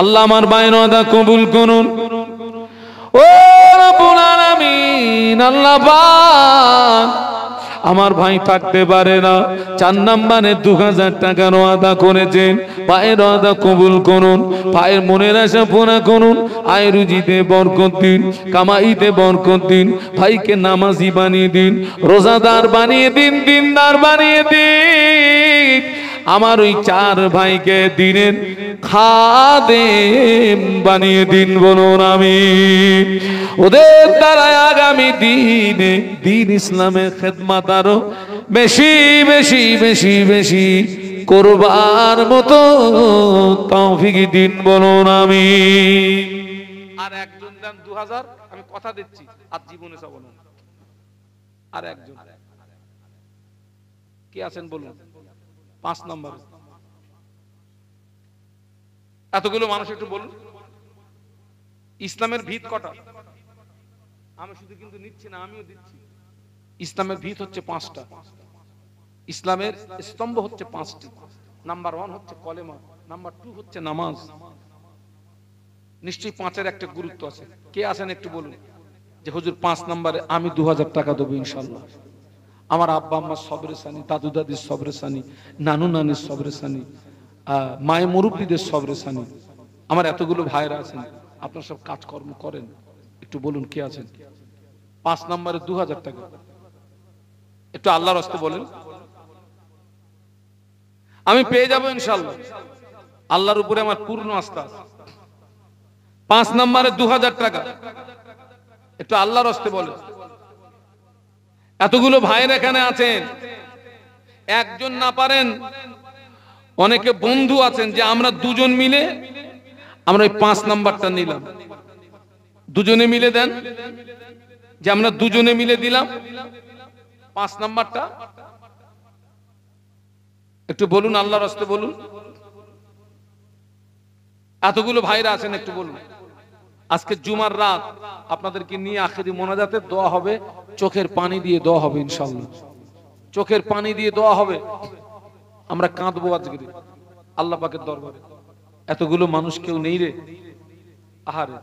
Speaker 1: আল্লাহ আমার বাইর ওয়াদা কবুল করুন। ও রব্বুল আলামিন, আল্লাহ পাক আমার ভাই থাকতে পারে না, 4 নম্বরে 2000 টাকার ওয়াদা করেছেন, পায়ের ওয়াদা কবুল করুন, পায়ের মনের আশা পুরা করুন, আয় রুজিতে বরকত দিন, কামাইতে বরকত দিন, ভাইকে নামাজি বানিয়ে দিন, রোজাদার বানিয়ে দিন, দিনদার বানিয়ে দিন। আমার ওই 4 ভাইকে দিনের খাদেম বানিয়ে দিন, বলুন আমিন। ওদের দ্বারা আগামী দিনে দিন ইসলামের খেদমত আরো বেশি বেশি বেশি বেশি করবার মতো তৌফিক দিন, বলুন আমিন। আর একজন দেন 2000, আমি কথা দিচ্ছি আর জীবনে যাব না। আর একজন কি আছেন বলুন? 5 নম্বর। এতগুলো মানুষ একটু বলুন ইসলামের ভিত কটা? আমি শুধু কিন্তু নিচ্ছি না, আমিও দিচ্ছি। ইসলামের ভিত হচ্ছে 5টা, ইসলামের স্তম্ভ হচ্ছে 5টি। নাম্বার 1 হচ্ছে কলেমা, নাম্বার 2 হচ্ছে নামাজ। নিশ্চয়ই 5-এর একটা গুরুত্ব আছে। কে আছেন একটু বলুন যে হুজুর 5 নম্বরে আমি 2000 টাকা দেবো ইনশাআল্লাহ। আমার আব্বা আম্মার সবরে সানি, দাদু দাদির সবরে সানি, নানু নানির সবরে সানি, মায়ে মুরব্বীদের সবরে সানি। আমার এতগুলো ভাইরা আছেন, আপনারা সব কাজকর্ম করেন, একটু বলুন কে আছেন 5 নম্বরে 2000 টাকা? একটু আল্লাহর রাস্তায় বলেন, আমি পেয়ে যাবো ইনশাআল্লাহ। আল্লাহর উপরে আমার পূর্ণ আস্থা আছে। 5 নম্বরে 2000 টাকা, একটু আল্লাহর রাস্তায় বলেন। এতগুলো ভাইয়ের এখানে আছেন, একজন না পারেন, অনেকে বন্ধু আছেন যে আমরা দুজন মিলে আমরা ওই 5 নাম্বারটা নিলাম, দুজনে মিলে দেন, যে আমরা দুজনে মিলে দিলাম 5 নাম্বারটা। একটু বলুন আল্লাহর রাস্তায় বলুন। এতগুলো ভাইরা আছেন, একটু বলুন। আজকে জুমার রাত আপনাদেরকে নিয়ে আখেরি মোনাজাতে দোয়া হবে, চোখের পানি দিয়ে দোয়া হবে ইনশাআল্লাহ, চোখের পানি দিয়ে দোয়া হবে। আমরা কাঁদবো আজকে আল্লাহ পাকের দরবারে। এতগুলো মানুষ কেউ নেই রে, আহারে।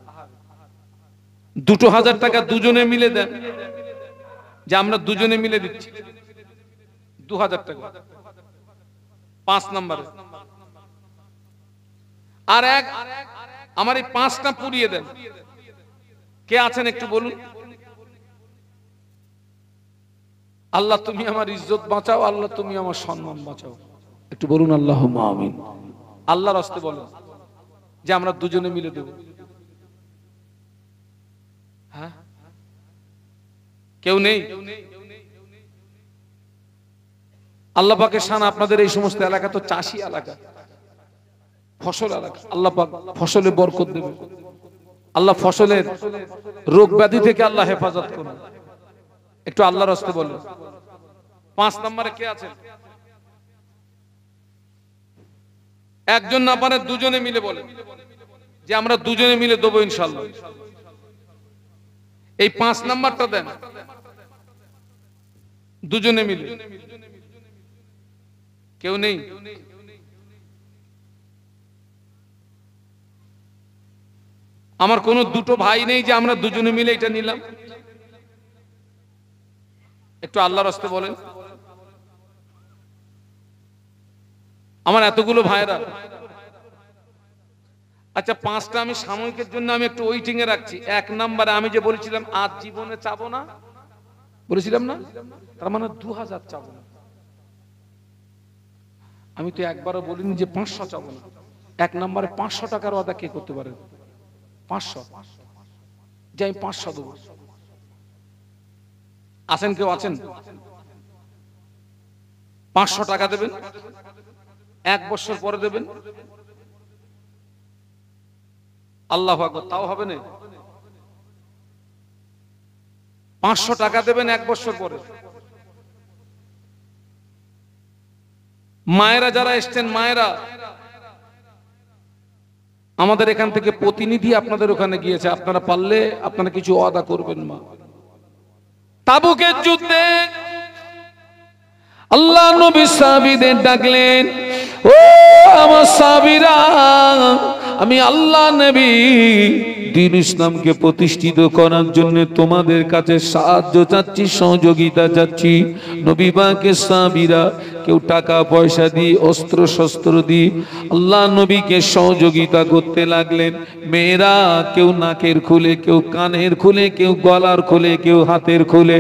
Speaker 1: 2000 টাকা দুজনে মিলে দেন, যে আমরা দুজনে মিলে দিচ্ছি 2000 টাকা 5 নম্বরে। আর এক আমার এই 5টা পুরিয়ে দেন। কে আছেন একটু বলুন। আল্লাহ তুমি আমার ইজ্জত বাঁচাও, আল্লাহ তুমি আমার সম্মান বাঁচাও, একটু বলুন আল্লাহুম্মা আমিন। আল্লাহর রাস্তায় বলেন যে আমরা দুজনে মিলে দেব। হ্যাঁ, কেউ নেই? আল্লাহ পাকের শান। আপনাদের এই সমস্ত এলাকা তো চাষী এলাকা, ফসল এলাকা। আল্লাহ পাক ফসলে বরকত দেবে, আল্লাহ ফসলের রোগ ব্যাধি থেকে আল্লাহ হেফাজত করবে। একটু আল্লাহর রাস্তে বলুন। 5 নম্বরে কে আছেন? একজন না পারে দুজনে মিলে বলেন যে আমরা দুজনে মিলে দেবো ইনশাআল্লাহ। এই 5 নাম্বারটা দেন দুজনে মিলে। কেউ নেই? আমার কোনো দুটো ভাই নেই যে আমরা দুজনে মিলে এটা নিলাম? একটু আল্লাহর রাস্তে বলেন। আমার এতগুলো ভাইরা, আচ্ছা 5টা আমি সাময়িকের জন্য আমি একটু ওয়েটিং এ রাখছি। 1 নম্বরে আমি যে বলেছিলাম আজ জীবনে চাবো না, বলেছিলাম না? তার মানে 2000 চাবো না। আমি তো একবারও বলিনি যে 500 চাবো না। 1 নম্বরে 500 টাকার ওয়াদা কে করতে পারে? 500 যে আমি 500 দেবো। আছেন কেউ? আছেন? 500 টাকা দেবেন, 1 বছর পরে দেবেন। আল্লাহু আকবার, তাও হবে না? 500 টাকা দেবেন 1 বছর পরে। মায়েরা যারা এসছেন, মায়েরা আমাদের এখান থেকে প্রতিনিধি আপনাদের ওখানে গিয়েছে, আপনারা পারলে আপনারা কিছু ওয়াদা করবেন। মা তাবুকের যুদ্ধে আল্লাহ নবী সাহাবীদের ডাকলেন, ও আমার সাহাবীরা, আমি আল্লাহ নবী দ্বীন ইসলামকে প্রতিষ্ঠিত করার জন্য তোমাদের কাছে সাহায্য চাচ্ছি, সহযোগিতা চাচ্ছি। নবী পাকের সাহাবীরা কেউ টাকা পয়সা দিয়ে, অস্ত্র শস্ত্র দিয়ে আল্লাহ নবীকে সহযোগিতা করতে লাগলেন। মেয়েরা কেউ নাকের খুলে, কেউ কানের খুলে, কেউ গলার খুলে, কেউ হাতের খুলে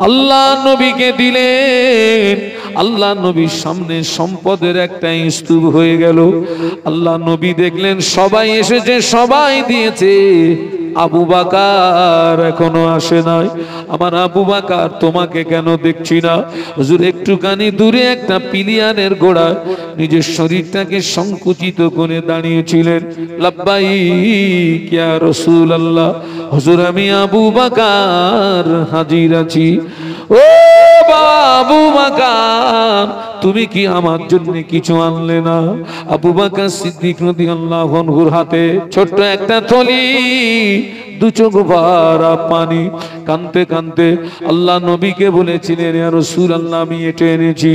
Speaker 1: আল্লাহ নবীকে দিলেন। আল্লাহ নবীর সামনে সম্পদের একটা স্তূপ হয়ে গেল। আল্লাহ নবী দেখলেন সবাই এসেছে, সবাই দিয়েছে, আবু বকর এখনো আসে নাই। আমার আবু বকর তোমাকে কেন দেখছি না? হুজুর একটুখানি দূরে একটা পিলিয়ানের গোড়ায় নিজের শরীরটাকে সংকুচিত করে দাঁড়িয়েছিলেন। লাব্বাইক ইয়া রাসূলুল্লাহ, হুজুর আমি আবু বকর হাজির আছি। ও আবু বকর, তুমি কি আমার জন্য কিছু আনলে না? আবু বকর সিদ্দিক রাদিয়াল্লাহু আনহুর হাতে ছোট্ট একটা থলি, 2 চোখ ভরা পানি, কাঁদতে কাঁদতে আল্লাহ নবীকে বলেছিলেন, ইয়া রাসূলুল্লাহ আমি এটা এনেছি।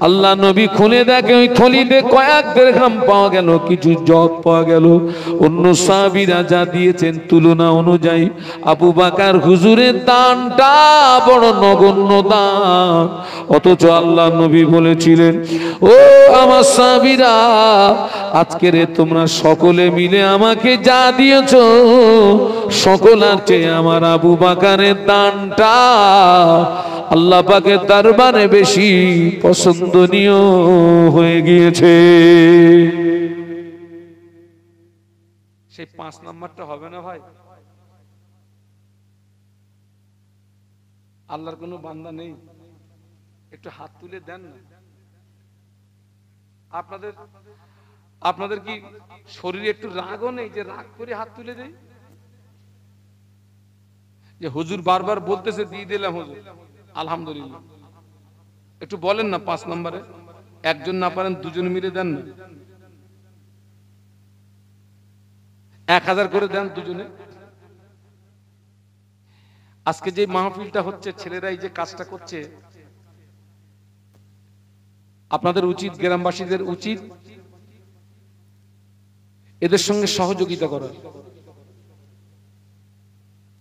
Speaker 1: আল্লাহ নবী খুলে দেখে ওই থলিতে কয়েক দিরহাম পাওয়া গেল, কিছু জব পাওয়া গেল। অন্য সাহাবীরা যা দিয়েছেন তুলনা অনুযায়ী আবু বকর হুজুরের দানটা বড় নগণ্য দান। অথচ আল্লাহ নবী বলেছিলেন, ও আমার সাহাবীরা, আজকের তোমরা সকলে মিলে আমাকে যা দিয়েছো, সকলের চেয়ে আমার আবু বকরের দানটা আল্লাহ পাকের দরবারে বেশি পছন্দনীয় হয়ে গিয়েছে। সেই 5 নাম্বারটা হবে না ভাই? আল্লাহর কোনো বান্দা নেই? একটু হাত তুলে দেন না। আপনাদের কি শরীরে একটু রাগও নেই যে রাগ করে হাত তুলে দেয়? যে হুজুর বারবার বলতেছে দিয়ে দিলাম হুজুর, আলহামদুলিল্লাহ। একটু বলেন না 5 নম্বরে। একজন না পারেন দুজন মিলে দেন না, 1000 করে দেন দুজনে। আজকে যে মাহফিলটা হচ্ছে, ছেলেরাই যে কাজটা করছে, আপনাদের উচিত, গ্রামবাসীদের উচিত এদের সঙ্গে সহযোগিতা করার,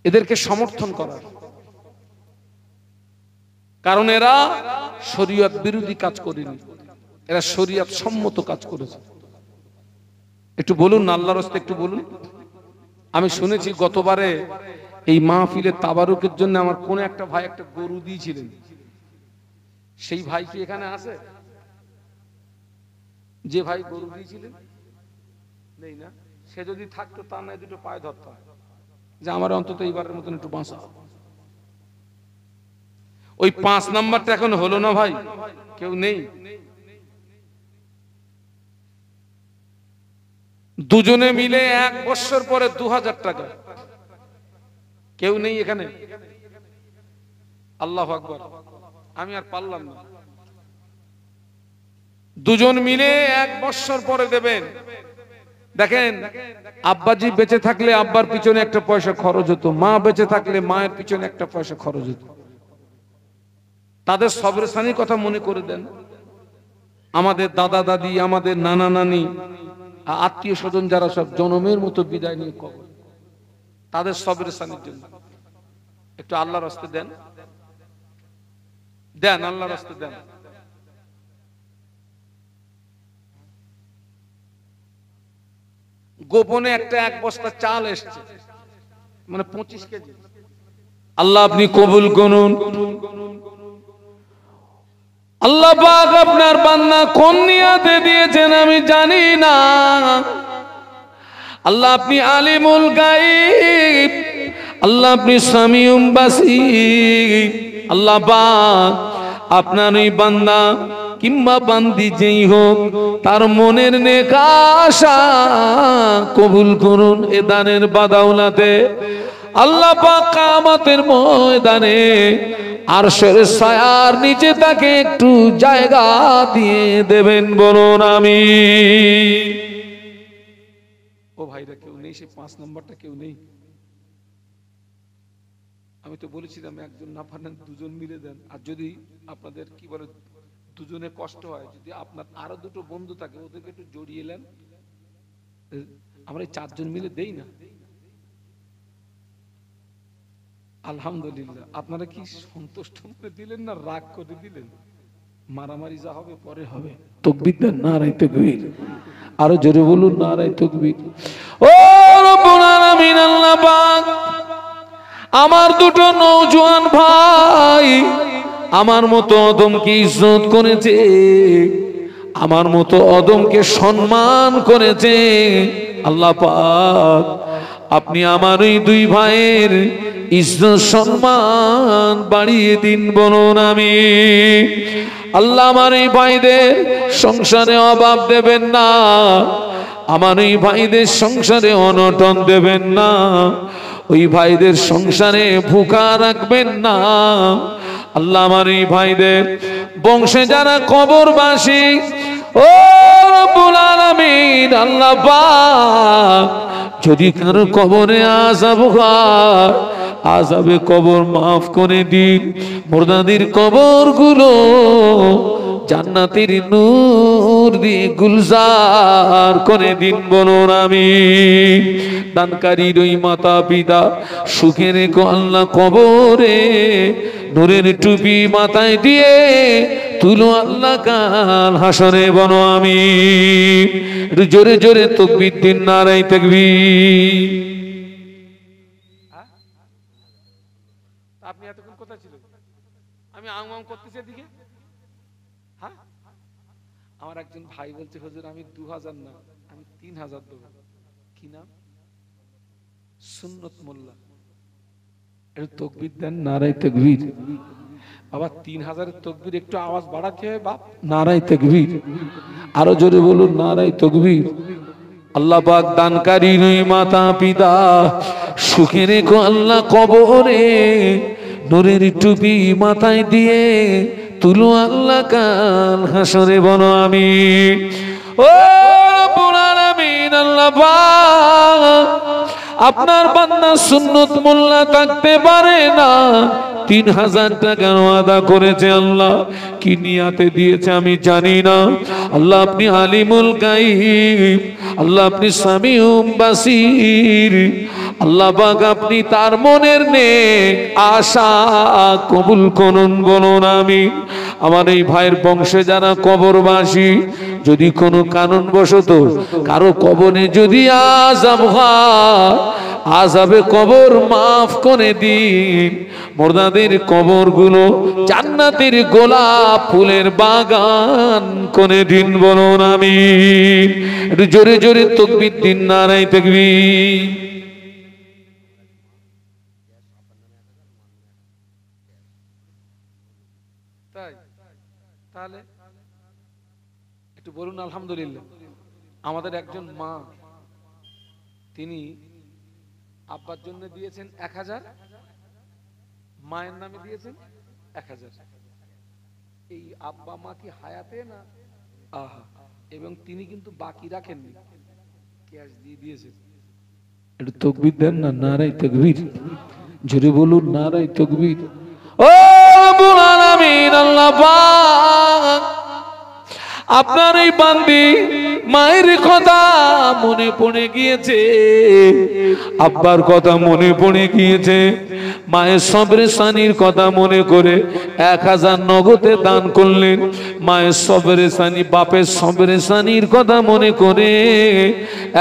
Speaker 1: এদেরকে সমর্থন করার। কারণ এরা শরীয়ত বিরোধী কাজ করেনি, এরা শরীয়ত সম্মত কাজ করেছে। একটু বলুন না আল্লাহর রাস্তায়, একটু বলুন। আমি শুনেছি গতবারে এই মাহফিলের তাবারুকের জন্য আমার কোন একটা ভাই একটা গরু দিয়েছিলেন। সেই ভাই কি এখানে আছে? যে ভাই গরু দিয়েছিলেন নেই না? সে যদি থাকতো তা নয় 2টো পায়ে ধরতাম যে আমার অন্তত এইবারের মতন একটু বাঁচা। ওই 5 নাম্বারটা এখন হলো না ভাই, কেউ নেই। দুজনে মিলে 1 বছর পরে 2000 টাকা, কেউ নেই এখানে? আল্লাহু আকবার। আমি আর পারলাম না। দুজন মিলে 1 বছর পরে দেবেন। দেখেন, আব্বাজি বেঁচে থাকলে আব্বার পিছনে একটা পয়সা খরচ হতো, মা বেঁচে থাকলে মায়ের পিছনে একটা পয়সা খরচ হতো। তাদের সবরের সানির কথা মনে করে দেন। আমাদের দাদা দাদি, আমাদের নানা নানি, আত্মীয় স্বজন যারা সব জনমের মতো বিদায় নিয়ে কবর, তাদের সবরের সানির জন্য একটু আল্লাহর রাস্তে দেন, দেন আল্লাহর রাস্তে দেন। গোপনে একটা 1 বস্তা চাল এসছে, মানে 25 কেজি। আল্লাহ আপনি কবুল করুন। আল্লাহ পাক আপনার বান্দা কোন নিয়াতে দিয়েছেন আমি জানি না। আল্লাহ আপনি আলিমুল গায়ব, আল্লাহ আপনি সামিউম বাসীর। আল্লাহ পাক আপনার এই বান্দা কিংবা বান্দি যেই হোক তার মনের নেক আশা কবুল করুন এ দানের বাদাউলাতে। আল্লাহ পাক কিয়ামতের ময়দানে আরশের ছায়ার নিচে তাকে একটু জায়গা দিয়ে দেবেন, বলুন আমিন। ও ভাইরা কেউ নেই, সে 5 নম্বরটা কেউ নেই। আমি তো বলেছিলাম একজন না পারেন দুজন মিলে দেন। আর যদি আপনাদের কি বলে দুজনে কষ্ট হয়, যদি আপনার আরো দুটো বন্ধু থাকে ওদেরকে একটু জড়িয়ে নেন, আমরা 4 জন মিলে দেই না। আলহামদুলিল্লাহ। আপনারা কি সন্তুষ্ট করে দিলেন না রাগ করে দিলেন? মারামারি যা হবে পরে হবে। তাকবীর দেন, নারায়ে তাকবীর। আরো জোরে বলুন নারায়ে তাকবীর। ও রব্বুল আলামিন, আল্লাহ পাক আমার দুটো নওজোয়ান ভাই আমার মতো অদমকে ইজ্জত করেছে, আমার মতো অদমকে সম্মান করেছে। আল্লাহ পাক আপনি আমার এই 2 ভাইয়ের ইজ্জত সম্মান বাড়িয়ে দিন, বলুন আমিন। আল্লাহ আমার এই ভাইদের সংসারে অভাব দেবেন না, আমার এই ভাইদের সংসারে অনটন দেবেন না, ওই ভাইদের সংসারে ভুকা রাখবেন না। আল্লাহ আমার এই ভাইদের বংশে যারা কবরবাসী, ও রব্বুল আলামিন, আল্লাহ পাক যদি কারো কবরে আযাব হয়, আযাবে কবর মাফ করে দিন। মুর্দাদের কবরগুলো জান্নাতের নূর দিয়ে গুলজার করে দিন, বলুন আমিন। দানকারীর ওই মাতা পিতা সুখে রেখো আল্লাহ, কবরে নূরের টুপি মাথায় দিয়ে তুলো আল্লাহ কাল হাসরে, বলো আমিন। একটু জোরে জোরে তাকবীর দিন, নারায়ে তাকবীর। আপনি এতক্ষণ কোথায় ছিলেন? আমি আম করতেছি এদিকে। হ্যাঁ, আমার একজন ভাই বলছে হুজুর আমি 2000 না আমি 3000 দেবো। কি নাম? সুন্নত মোল্লা। একটু তাকবীর দেন, নারায়ে তাকবীর। বাবা 3000-এর তাকবীর একটু আওয়াজ বাড়াতে হয় বাপ। নারায়ে তাকবীর। আরো জোরে বলুন নারায়ে তাকবীর। আল্লাহ পাক দানকারী নই মাতা পিতা সুখে রেখো আল্লাহ, কবরে নূরের টুপি মাথায় দিয়ে তুলো আল্লাহ কাল হাসরে, বলো আমিন। ও রব্বুল আলামিন, আল্লাহ পাক আপনার বান্দা সুন্নত মোল্লা থাকতে পারে না, 3000 টাকা ওয়াদা করেছে। আল্লাহ কি নিয়াতে দিয়েছে আমি জানি না। আল্লাহ আপনি আলিমুল গায়ব, আল্লাহ আপনি সামিউম বাসীর। আল্লাহ পাক আপনি তার মনের নেক আশা কবুল করুন, বলুন আমিন। আমার এই ভাইয়ের বংশে যারা কবরবাসী, যদি কোনো কারণবশত কারো কবরে যদি আযাব হয়, আযাবে কবর মাফ করে দিন। মুর্দাদের কবরগুলো জান্নাতের গোলাপ ফুলের বাগান করে দিন, বলুন আমিন। একটু জোরে জোরে তাকবীর দিন, নারায়ে তাকবীর। তাই তাহলে একটু বলুন আলহামদুলিল্লাহ। আমাদের একজন মা, তিনি আব্বার জন্য দিয়েছেন 1000, মায়ের নামে দিয়েছেন 1000। এই আব্বা মা কি হায়াতে না? আহা, এবং তিনি কিন্তু বাকি রাখেননি, ক্যাশ দিয়ে দিয়েছেন। একটু তাকবীর দেন না, নারায়ে তাকবীর, জোরে বলুন নারায়ে তাকবীর। ও রব্বুল আলামিন, আল্লাহ পাক আপনার এই বান্দি মায়ের কথা মনে পড়ে গিয়েছে, আব্বার কথা মনে পড়ে গিয়েছে, মায়ের সবরে সানির কথা মনে করে 1000 নগদে দান করলেন। মায়ের সবরে সানি, বাপের সবরে সানির কথা মনে করে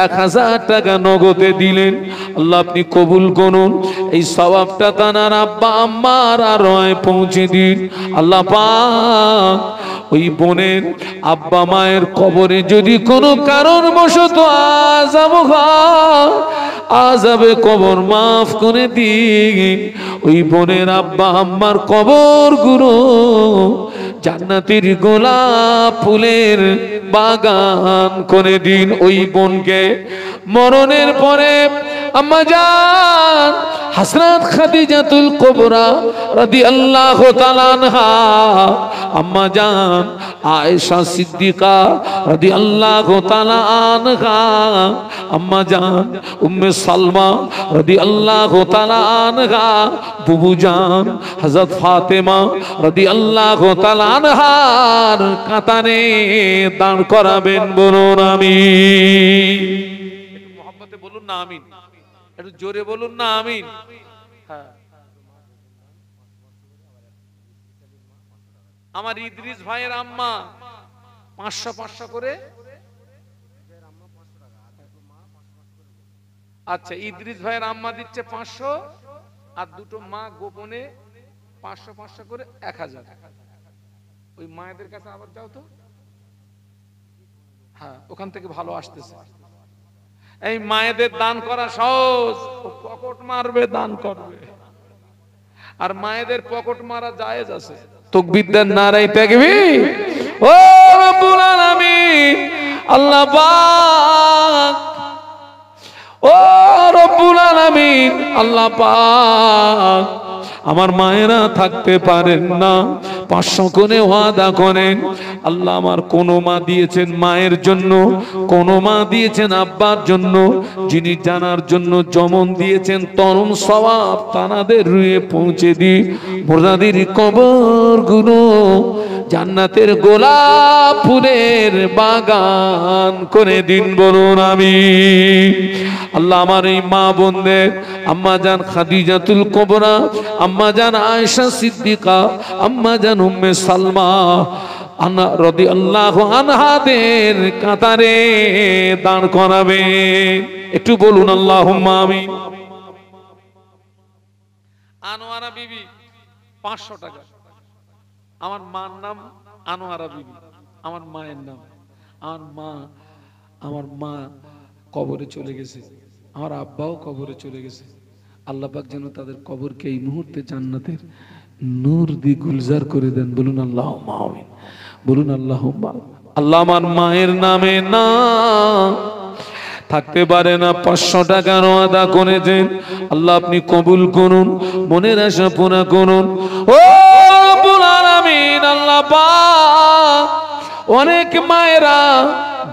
Speaker 1: 1000 টাকা নগদে দিলেন। আল্লাহ আপনি কবুল করুন, এই সওয়াবটা তানার আব্বা আম্মার আরোয় পৌঁছে দিন। আল্লাহ পাক ওই বোনের আব্বা মায়ের কবরে যদি কোনো কারণবশত আযাব হয়, আযাবে কবর মাফ করে দিন। ওই বোনের আব্বা আম্মার কবর গুলো জান্নাতের গোলাপ ফুলের বাগান করে দিন। ওই বোনকে মরণের পরে আম্মা জান হযরত খাদিজাতুল কুবরা রাদিয়াল্লাহু তাআলা আনহা, আম্মা জান আয়েশা সিদ্দিকা রাদিয়াল্লাহু তাআলা আনহা, আম্মা জান উম্মে সালমা রাদিয়াল্লাহু তাআলা আনহা, বুবু জান হযরত ফাতেমা রাদিয়াল্লাহু তাআলা আনহার কাতারে দাঁড় করাবেন। বলুন আমিন। একটু মহব্বতে বলুন না আমিন, একটু জোরে বলুন না আমিন। হ্যাঁ, আমার ইদ্রিস ভাইয়ের আম্মা 500 করে, আচ্ছা ইদ্রিস ভাইয়ের আম্মা দিচ্ছে 500, আর দুটো মা গোপনে 500 করে 1000। ওই মায়েদের কাছে আবার যাও তো, হ্যাঁ ওখান থেকে ভালো আসতেছে। এই মায়েদের দান করা সহজ, পকেট মারবে দান করবে, আর মায়েদের পকেট মারা জায়েজ আছে। তাকবীর দেন, নারায়ে তাকবীর। ও রব্বুল আলামিন, আল্লাহ পাক, ও রব্বুল আলামিন, আল্লাহ পাক আমার মায়েরা থাকতে পারেন না, 500 করে ওয়াদা করেন। আল্লাহ আমার কোন মা দিয়েছেন মায়ের জন্য, কোন মা দিয়েছেন আব্বার জন্য, যিনি জানার জন্য যেমন দিয়েছেন তরুণ সওয়াব তানাদের রুয়ে পৌঁছে দি। মুর্দাদের কবর গুলো জান্নাতের গোলাপ ফুলের বাগান করে দিন। বলুন আমিন। আল্লাহ আমার এই মা বোনদের, আম্মা জান খাদিজাতুল কুবরা, আম্মা জান আয়েশা সিদ্দিকা, আম্মা জান উম্মে সালমা আনা রাদিয়াল্লাহু আনহাদের কাতারে দাঁড় করাবে। একটু বলুন আল্লাহুম্মা আমিন। আনোয়ারা বিবি 500 টাকা। আমার মার নাম আনোয়ারা বিবি, আমার মায়ের নাম। আমার মা কবরে চলে গেছে, আমার আব্বাও কবরে চলে গেছে। আল্লাহ পাক যেন তাদের কবরকে এই মুহূর্তে জান্নাতের নূর দিয়ে গুলজার করে দেন। বলুন আল্লাহুম্মা আমিন, বলুন আল্লাহুম্মা। আল্লাহ আমার মায়ের নামে না থাকতে পারে না, 500 টাকা ওয়াদা করেছেন। আল্লাহ আপনি কবুল করুন, মনের আশা পুরা করুন। ও রব্বুল আলামিন, আল্লাহ পাক অনেক মায়েরা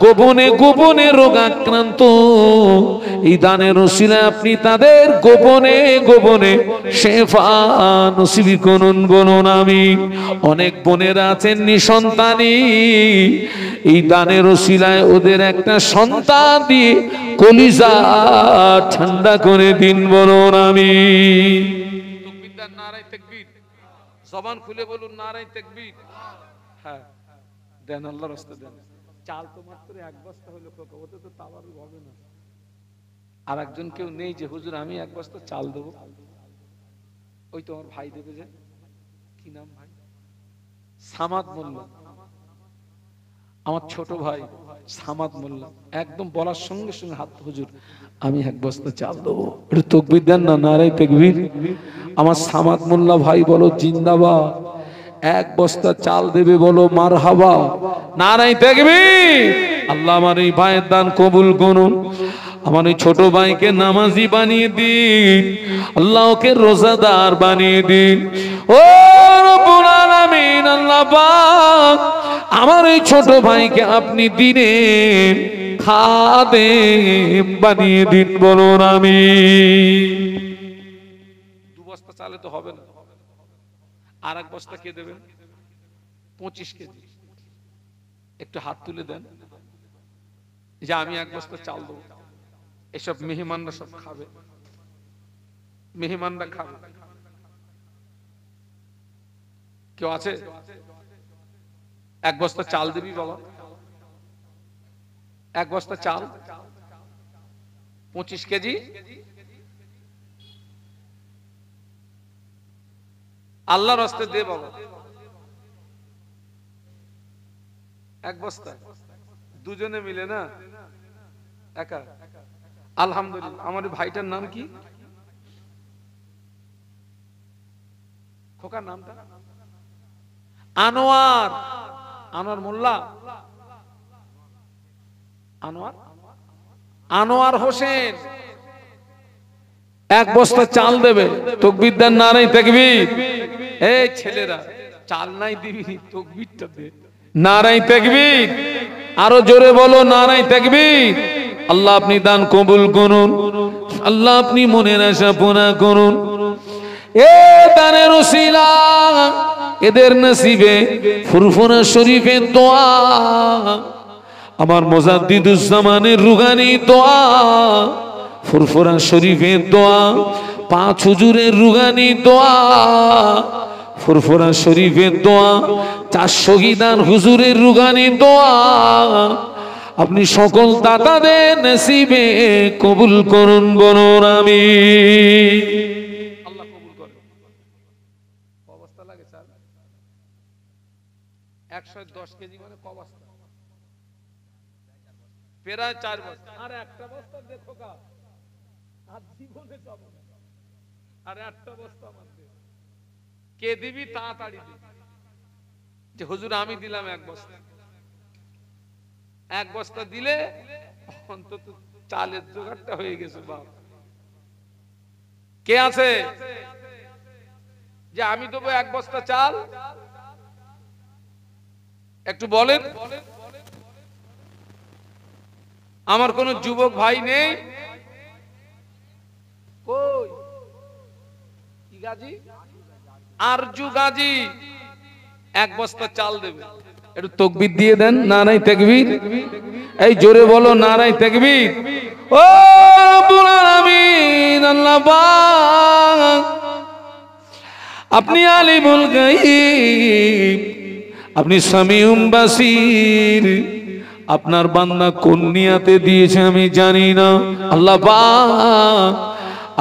Speaker 1: গোপনে গোপনে রোগাক্রান্ত, এই দানের ওসিলায় আপনি তাদের গোপনে গোপনে শেফা নসিব করুন। বলুন আমিন। অনেক বোনেরা আছেন নিঃসন্তানী, এই দানের ওসিলায় ওদের একটা সন্তান দিয়ে কলিজা ঠান্ডা করে দিন। বলুন আমিন। তাকবীর দেন, নারায়ে তাকবীর। জবান খুলে বলুন নারায়ে তাকবীর। হ্যাঁ দেন, আল্লাহর রাস্তা দেন। চাল তো মাত্র 1 বস্তা হলো, ওতে তো তাবারুক হবে না। আর একজন কেউ নেই যে হুজুর আমি 1 বস্তা চাল দেবো? ওই তো আমার ভাই দেবে। যে কি নাম ভাই? সামাদ মোল্লা, আমার ছোট ভাই সামাদ মোল্লা। একদম বলার সঙ্গে সঙ্গে হাত, হুজুর আমি 1 বস্তা চাল দেবো। একটু তাকবীর দেন না, নারায়ে তাকবীর। আমার সামাদ মোল্লা ভাই বলো জিন্দাবাদ। 1 বস্তা চাল দেবে বলো মারহাবা, নারায়ে তাকবীর। আল্লাহ আমার এই ভাইয়ের দান কবুল করুন। আমার এই ছোট ভাইকে নামাজি বানিয়ে দিন, আল্লাহ ওকে রোজাদার বানিয়ে দিন। ও আল্লাহ পাক আমার এই ছোট ভাইকে আপনি দিনের খাদেম বানিয়ে দিন, বলুন আমিন। 2 বস্তা চালে তো হবে না, আর 1 বস্তা কে দেবেন? 25 কেজি। একটু হাত তুলে দেন যে আমি 1 বস্তা চাল দেবো। এসব মেহমানরা সব খাবে, মেহমানরা খাবে। কেউ আছে? 1 বস্তা চাল দিবি বাবা, 1 বস্তা চাল 25 কেজি। আল্লাহর রাস্তে দে বাবা, 1 বস্তা দুজনে মিলে না, একা। আলহামদুলিল্লাহ। আমার ভাইটার নাম কি? খোকার নামটা আনোয়ার, আনোয়ার মোল্লা, আনোয়ার, আনোয়ার হোসেন। 1 বস্তা চাল দেবে। তাকবীর দেন, নারে তাকবীর। এই ছেলেরা, চাল নাই দিবি, তাকবীরটা দে। নারে তাকবীর, আরো জোরে বলো নারে তাকবীর। আল্লাহ আপনি দান কবুল করুন, আল্লাহ আপনি মনের আশা পূর্ণ করুন। এ দানের ওসিলা এদের নসিবে ফুরফুরা শরীফের দোয়া, আমার মুজাদ্দিদুজ্জামানের রুহানি দোয়া, ফুরফুরা শরীফের দোয়া, 5 হুজুরের রুহানি দোয়া, ফুরফুরা শরীফের দোয়া, 4 শহীদান হুজুরের রুহানি দোয়া আপনি সকল দাতাদের নসিবে কবুল করুন, বলুন আমিন। আল্লাহ কবুল করুন। অবস্থা লাগে স্যার 110 কেজি মানে ক বস্তা? প্রায় 4 বস্তা। আর একটা বস্তা দেখো কা, আর জীবনে যাব না। আর একটা বস্তা আমাদের কে দিবি? তাড়াতাড়ি দিবি যে হুজুর আমি দিলাম 1 বস্তা। 1 বস্তা দিলে অন্তত চালের জোগাড়টা হয়ে গেছে। বাপ কে আছে যে আমি দেবো 1 বস্তা চাল? একটু বলেন। আমার কোন যুবক ভাই নেই? কই কি গাজী? আরজু গাজী 1 বস্তা চাল দেবে। একটু তাকবীর দিয়ে দেন, নারে তাকবীর। এই জোরে বলো নারে তাকবীর। ও রব্বুল আলামিন, আল্লাহ পাক আপনি আলিমুল গায়ব, আপনি সামিউম বাসির। আপনার বান্দা কোন নিয়াতে দিয়েছে আমি জানি না। আল্লাহ পাক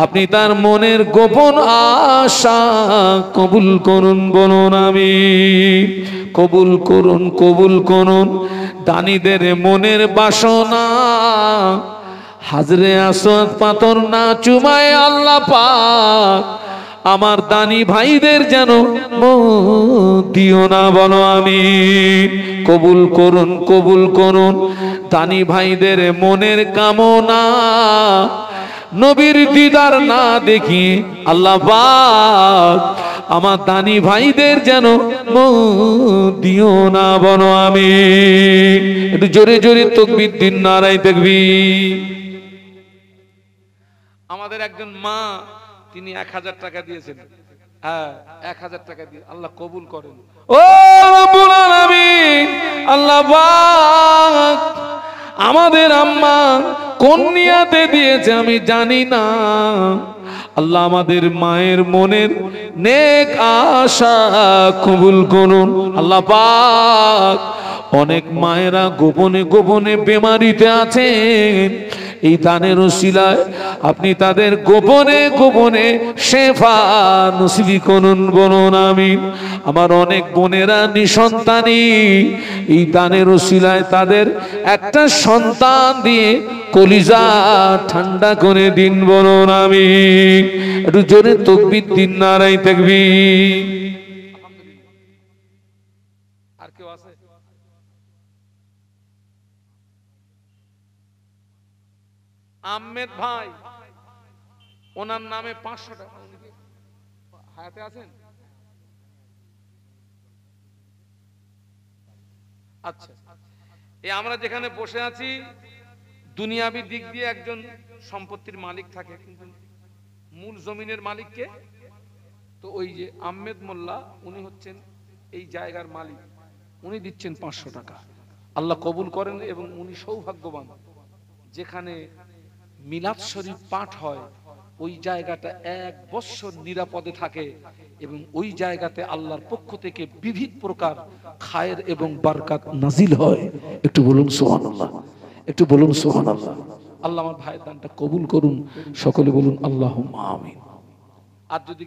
Speaker 1: আপনি তার মনের গোপন আশা কবুল করুন, বলুন আমিন। কবুল করুন, কবুল করুন। দানীদের মনের বাসনা হাজরে আসওয়াদ পাথর না চুমায় আল্লাহ পাক আমার দানী ভাইদের যেন দিও না, বলো আমিন। কবুল করুন, কবুল করুন। দানী ভাইদের মনের কামনা নবীর দিদার না দেখি আল্লাহ পাক আমার দানী ভাইদের যেন দিও না, বলো আমিন। একটু জোরে জোরে তাকবীর দিন, নারে তাকবীর। আমাদের একজন মা, তিনি 1000 টাকা দিয়েছেন। হ্যাঁ, 1000 টাকা দিয়ে আল্লাহ কবুল করেন। ও রব্বুল আলামিন, আল্লাহ পাক আমাদের আম্মা কোন নিয়াতে দিয়েছে আমি জানি না। আল্লাহ আমাদের মায়ের মনের নেক আশা কবুল করুন আল্লাহ পাক। অনেক মায়েরা গোপনে গোপনে বেমারিতে আছেন, এই দানের ওসিলায় আপনি তাদের গোপনে গোপনে শেফা নসিব করুন, বলুন আমিন। আমার অনেক বোনেরা নিঃসন্তানী, এই দানের ওসিলায় তাদের একটা সন্তান দিয়ে কলিজা ঠান্ডা করে দিন, বলুন আমিন। একটু জোরে তাকবীর দিন, নারে তাকবীর। আর কেউ আছে? আহমেদ ভাই, ওনার নামে 500 টাকা। হায়াতে আছেন? আচ্ছা, এই আমরা যেখানে বসে আছি দুনিয়াবি দিক দিয়ে একজন সম্পত্তির মালিক থাকে, কিন্তু মূল জমিনের মালিক কে? তো ওই যে আহমেদ মোল্লা, উনি হচ্ছেন এই জায়গার মালিক, উনি দিচ্ছেন 500 টাকা। আল্লাহ কবুল করেন। এবং উনি সৌভাগ্যবান, যেখানে মিলাদ শরীফ পাঠ হয় ওই জায়গাটা 1 বছর নিরাপদে থাকে, এবং ওই জায়গাতে আল্লাহর পক্ষ থেকে বিবিধ প্রকার খায়ের এবং বারকাত নাজিল হয়। একটু বলুন সুবহানাল্লাহ, একটু বলুন সুবহানাল্লাহ। আল্লাহ আমার ভাইয়ের দানটা কবুল করুন, সকলে বলুন আল্লাহুম্মা আমিন। আর যদি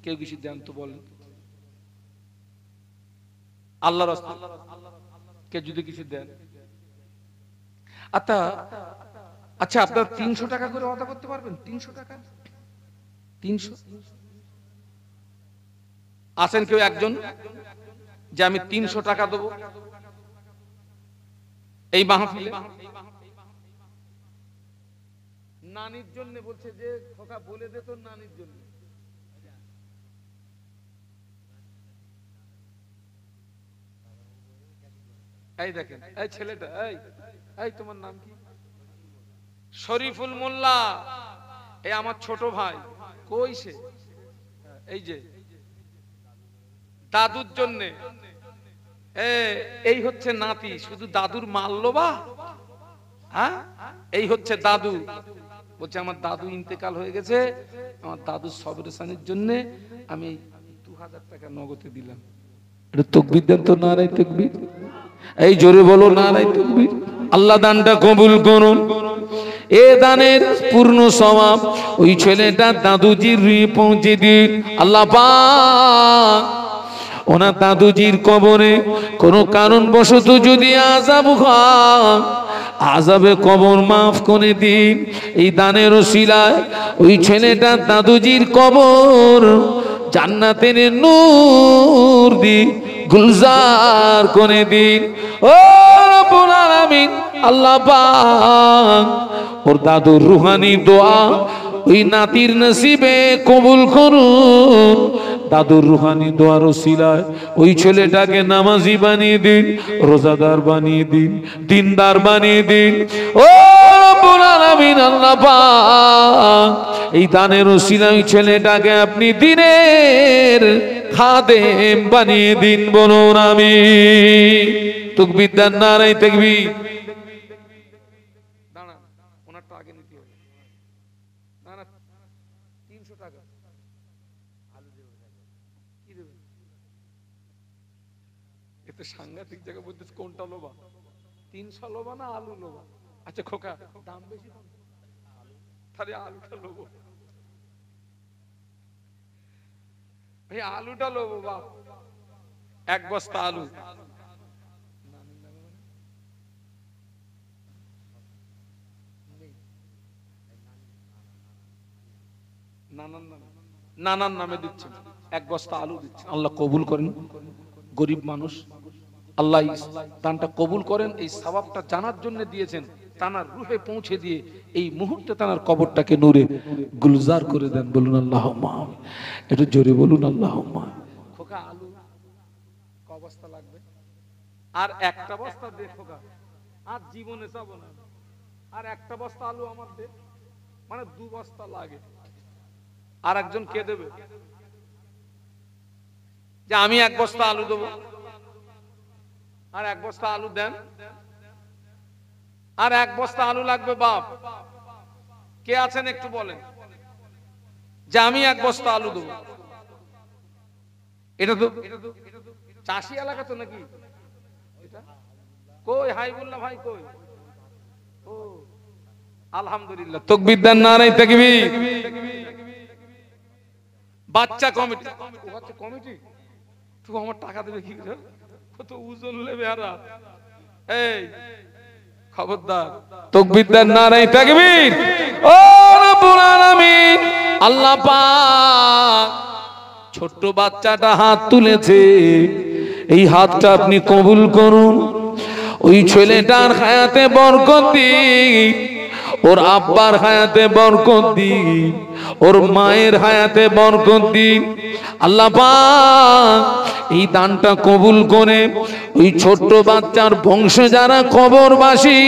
Speaker 1: কেউ কিছু দেন তো বলেন, আল্লাহর রাস্তায় কে যদি কিছু দেন। আচ্ছা, আপনারা 300 টাকা করে ওয়াদা করতে পারবেন? 300 টাকা, 300 আছেন কেউ একজন যে আমি 300 টাকা দেবো এই মাহফিলে? নানির জন্য বলছে, যে খোকা বলে দে তোর নানির জন্য। এই দেখেন, এই ছেলেটা, এই তোমার নাম কি? শরীফুল মোল্লা, এই আমার ছোট ভাই। কই সে? এই যে দাদুর জন্য, এই হচ্ছে নাতি। শুধু দাদুর মারলো বা, হ্যাঁ, এই হচ্ছে দাদু। বলছে আমার দাদু ইন্তেকাল হয়ে গেছে, আমার দাদুর সবরেশনের জন্য আমি 2000 টাকা নগদে দিলাম। এটা তাকবীর দেন তো, নারায়ে তাকবীর। এই জোরে বলো নারায়ে তাকবীর। আল্লাহ দানটা কবুল করুন। এ দানের পূর্ণ সওয়াব ওই ছেলেটা দাদুজির পৌঁছে দিন। আল্লাহ পাক ওনার দাদুজির কবরে কোনো কারণবশত যদি আযাব হয়, আযাবে কবর মাফ করে দিন। এই দানের ওসিলায় ওই ছেলেটা দাদুজির কবর জান্নাতের নূর দি গুলজার করে দিন। ও রব্বুল আলামিন, আল্লাহ পাক ওর দাদুর রুহানি দোয়া ওই নাতির নসিবে কবুল করুন। দাদুর রুহানি দোয়ার ওসিলায় ওই ছেলেটাকে নামাজি বানিয়ে দিন, রোজাদার বানিয়ে দিন, দিনদার বানিয়ে দিন। ও রব্বুল আলামিন, আল্লাহ পাক এই দানের ওসিলায় ওই ছেলেটাকে আপনি দিনের খাদেম বানিয়ে দিন। বলুন আমিন। তাকবীর দেন, নারায়ে তাকবীর। দাঁড়ান, ওনারটা আগে নিতে হবে। না 300 টাকা আলু দেব, কি দেব? এতে সাংঘাতিক জায়গা বলতে, কোনটা লোবা? 300 লোবা না আলু লোবা? আচ্ছা খোকা, দাম বেশি, তাহলে আলুটা লোবো। ভাই আলুটা লোবো বাপ, 1 বস্তা আলু। নানার নামে দিচ্ছেন, 1 বস্তা আলু দিচ্ছেন। আল্লাহ কবুল করেন। গরিব মানুষ, আল্লাহ দানটা কবুল করেন। এই সওয়াবটা জানার জন্য দিয়েছেন, তানার রূহে পৌঁছে দিয়ে এই মুহূর্তে তানার কবরটাকে নূরে গুলজার করে দেন। বলুন আল্লাহুম্মা আমিন। একটু জোরে বলুন আল্লাহুম্মা। খোকা আলু ক বস্তা লাগবে? আর 1টা বস্তা দে খোকা, আর জীবনে চাবো না। আর 1টা বস্তা আলু আমার দে, মানে 2 বস্তা লাগে। আর একজন কে দেবে? যে আমি 1 বস্তা আলু দেবো, আর 1 বস্তা আলু দেন। আর 1 বস্তা আলু লাগবে বাপ। কে আছেন একটু বলেন যে আমি 1 বস্তা আলু দেবো। এটা তো চাষি এলাকা তো নাকি? কই হাইবুল্লাহ ভাই কই? ও আলহামদুলিল্লাহ, তাকবীর দেন, নারায়ে তাকবীর। বাচ্চা কমিটি, ও হচ্ছে কমিটি। তুই আমার টাকা দেবে কি করে? কত ওজন নেবে আরা। এই খবরদার, তাকবীর দেন, নারায়ে তাকবীর। ও রব্বুল আলামিন, আল্লাহ পাক ছোট্ট বাচ্চাটা হাত তুলেছে, এই হাতটা আপনি কবুল করুন। ওই ছেলেটার হায়াতে বরকত দিন, ওর আব্বার হায়াতে বরকত দিন, ওর মায়ের হায়াতে বরকত দিন। আল্লাহ পাক এই দানটা কবুল করে ওই ছোট্ট বাচ্চার বংশ যারা কবরবাসী,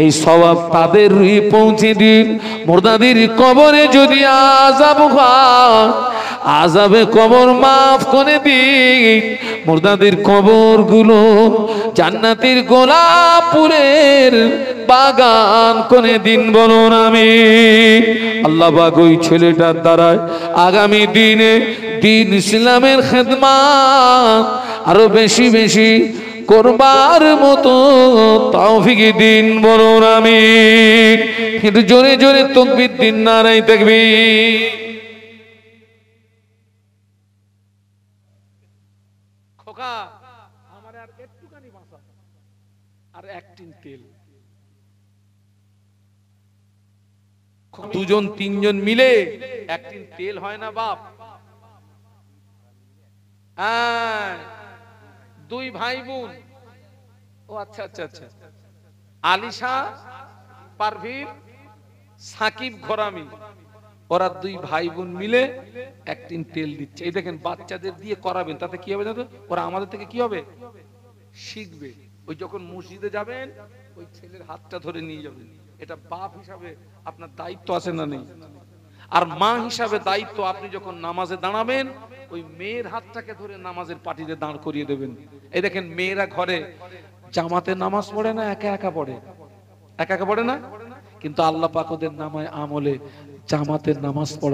Speaker 1: এই সওয়াব তাদের পৌঁছে দিন। মুর্দাদের কবরে যদি আযাব হয়, আযাবে কবর মাফ করে দিন। মুর্দাদের কবরগুলো জান্নাতের গোলাপ ফুলের বাগান করে দিন, বলুন আমিন। আল্লাহ পাক ওই ছেলেটার দ্বারা আগামী দিনে দিন ইসলামের খেদমত আরো বেশি বেশি করবার মতো তৌফিক দিন, বলুন আমিন। কিন্তু জোরে জোরে তাকবীর দিন, নারায়ে তাকবীর। খোকা আমার আর একটুখানি বাঁচা, আর এক টিন তেল। দুজন তিনজন মিলে এক টিন তেল হয় না বাপ? হ্যাঁ, দুই ভাই বোন। ও আচ্ছা আচ্ছা আচ্ছা, আলিশা, পারভীন, সাকিব, ঘরামি, ওরা দুই ভাই বোন মিলে এক টিন তেল দিচ্ছে। এই দেখেন, বাচ্চাদের দিয়ে করাবেন, তাতে কি হবে জানো? ওরা আমাদের থেকে কি হবে শিখবে। ওই যখন মসজিদে যাবেন, ওই ছেলের হাতটা ধরে নিয়ে যাবেন। এটা বাপ হিসাবে আপনার দায়িত্ব আছে না নেই? আর মা হিসাবে দায়িত্ব, আপনি যখন নামাজে দাঁড়াবেন, ওই মেয়ের হাতটাকে ধরে নামাজের পাটিতে দাঁড় করিয়ে দেবেন। এই দেখেন, মেয়েরা ঘরে জামাতে নামাজ পড়ে না, একা একা পড়ে, একা একা পড়ে না, কিন্তু আল্লাহ পাক ওদের নামায় আমলে জামাতের নামাজ পড়ে।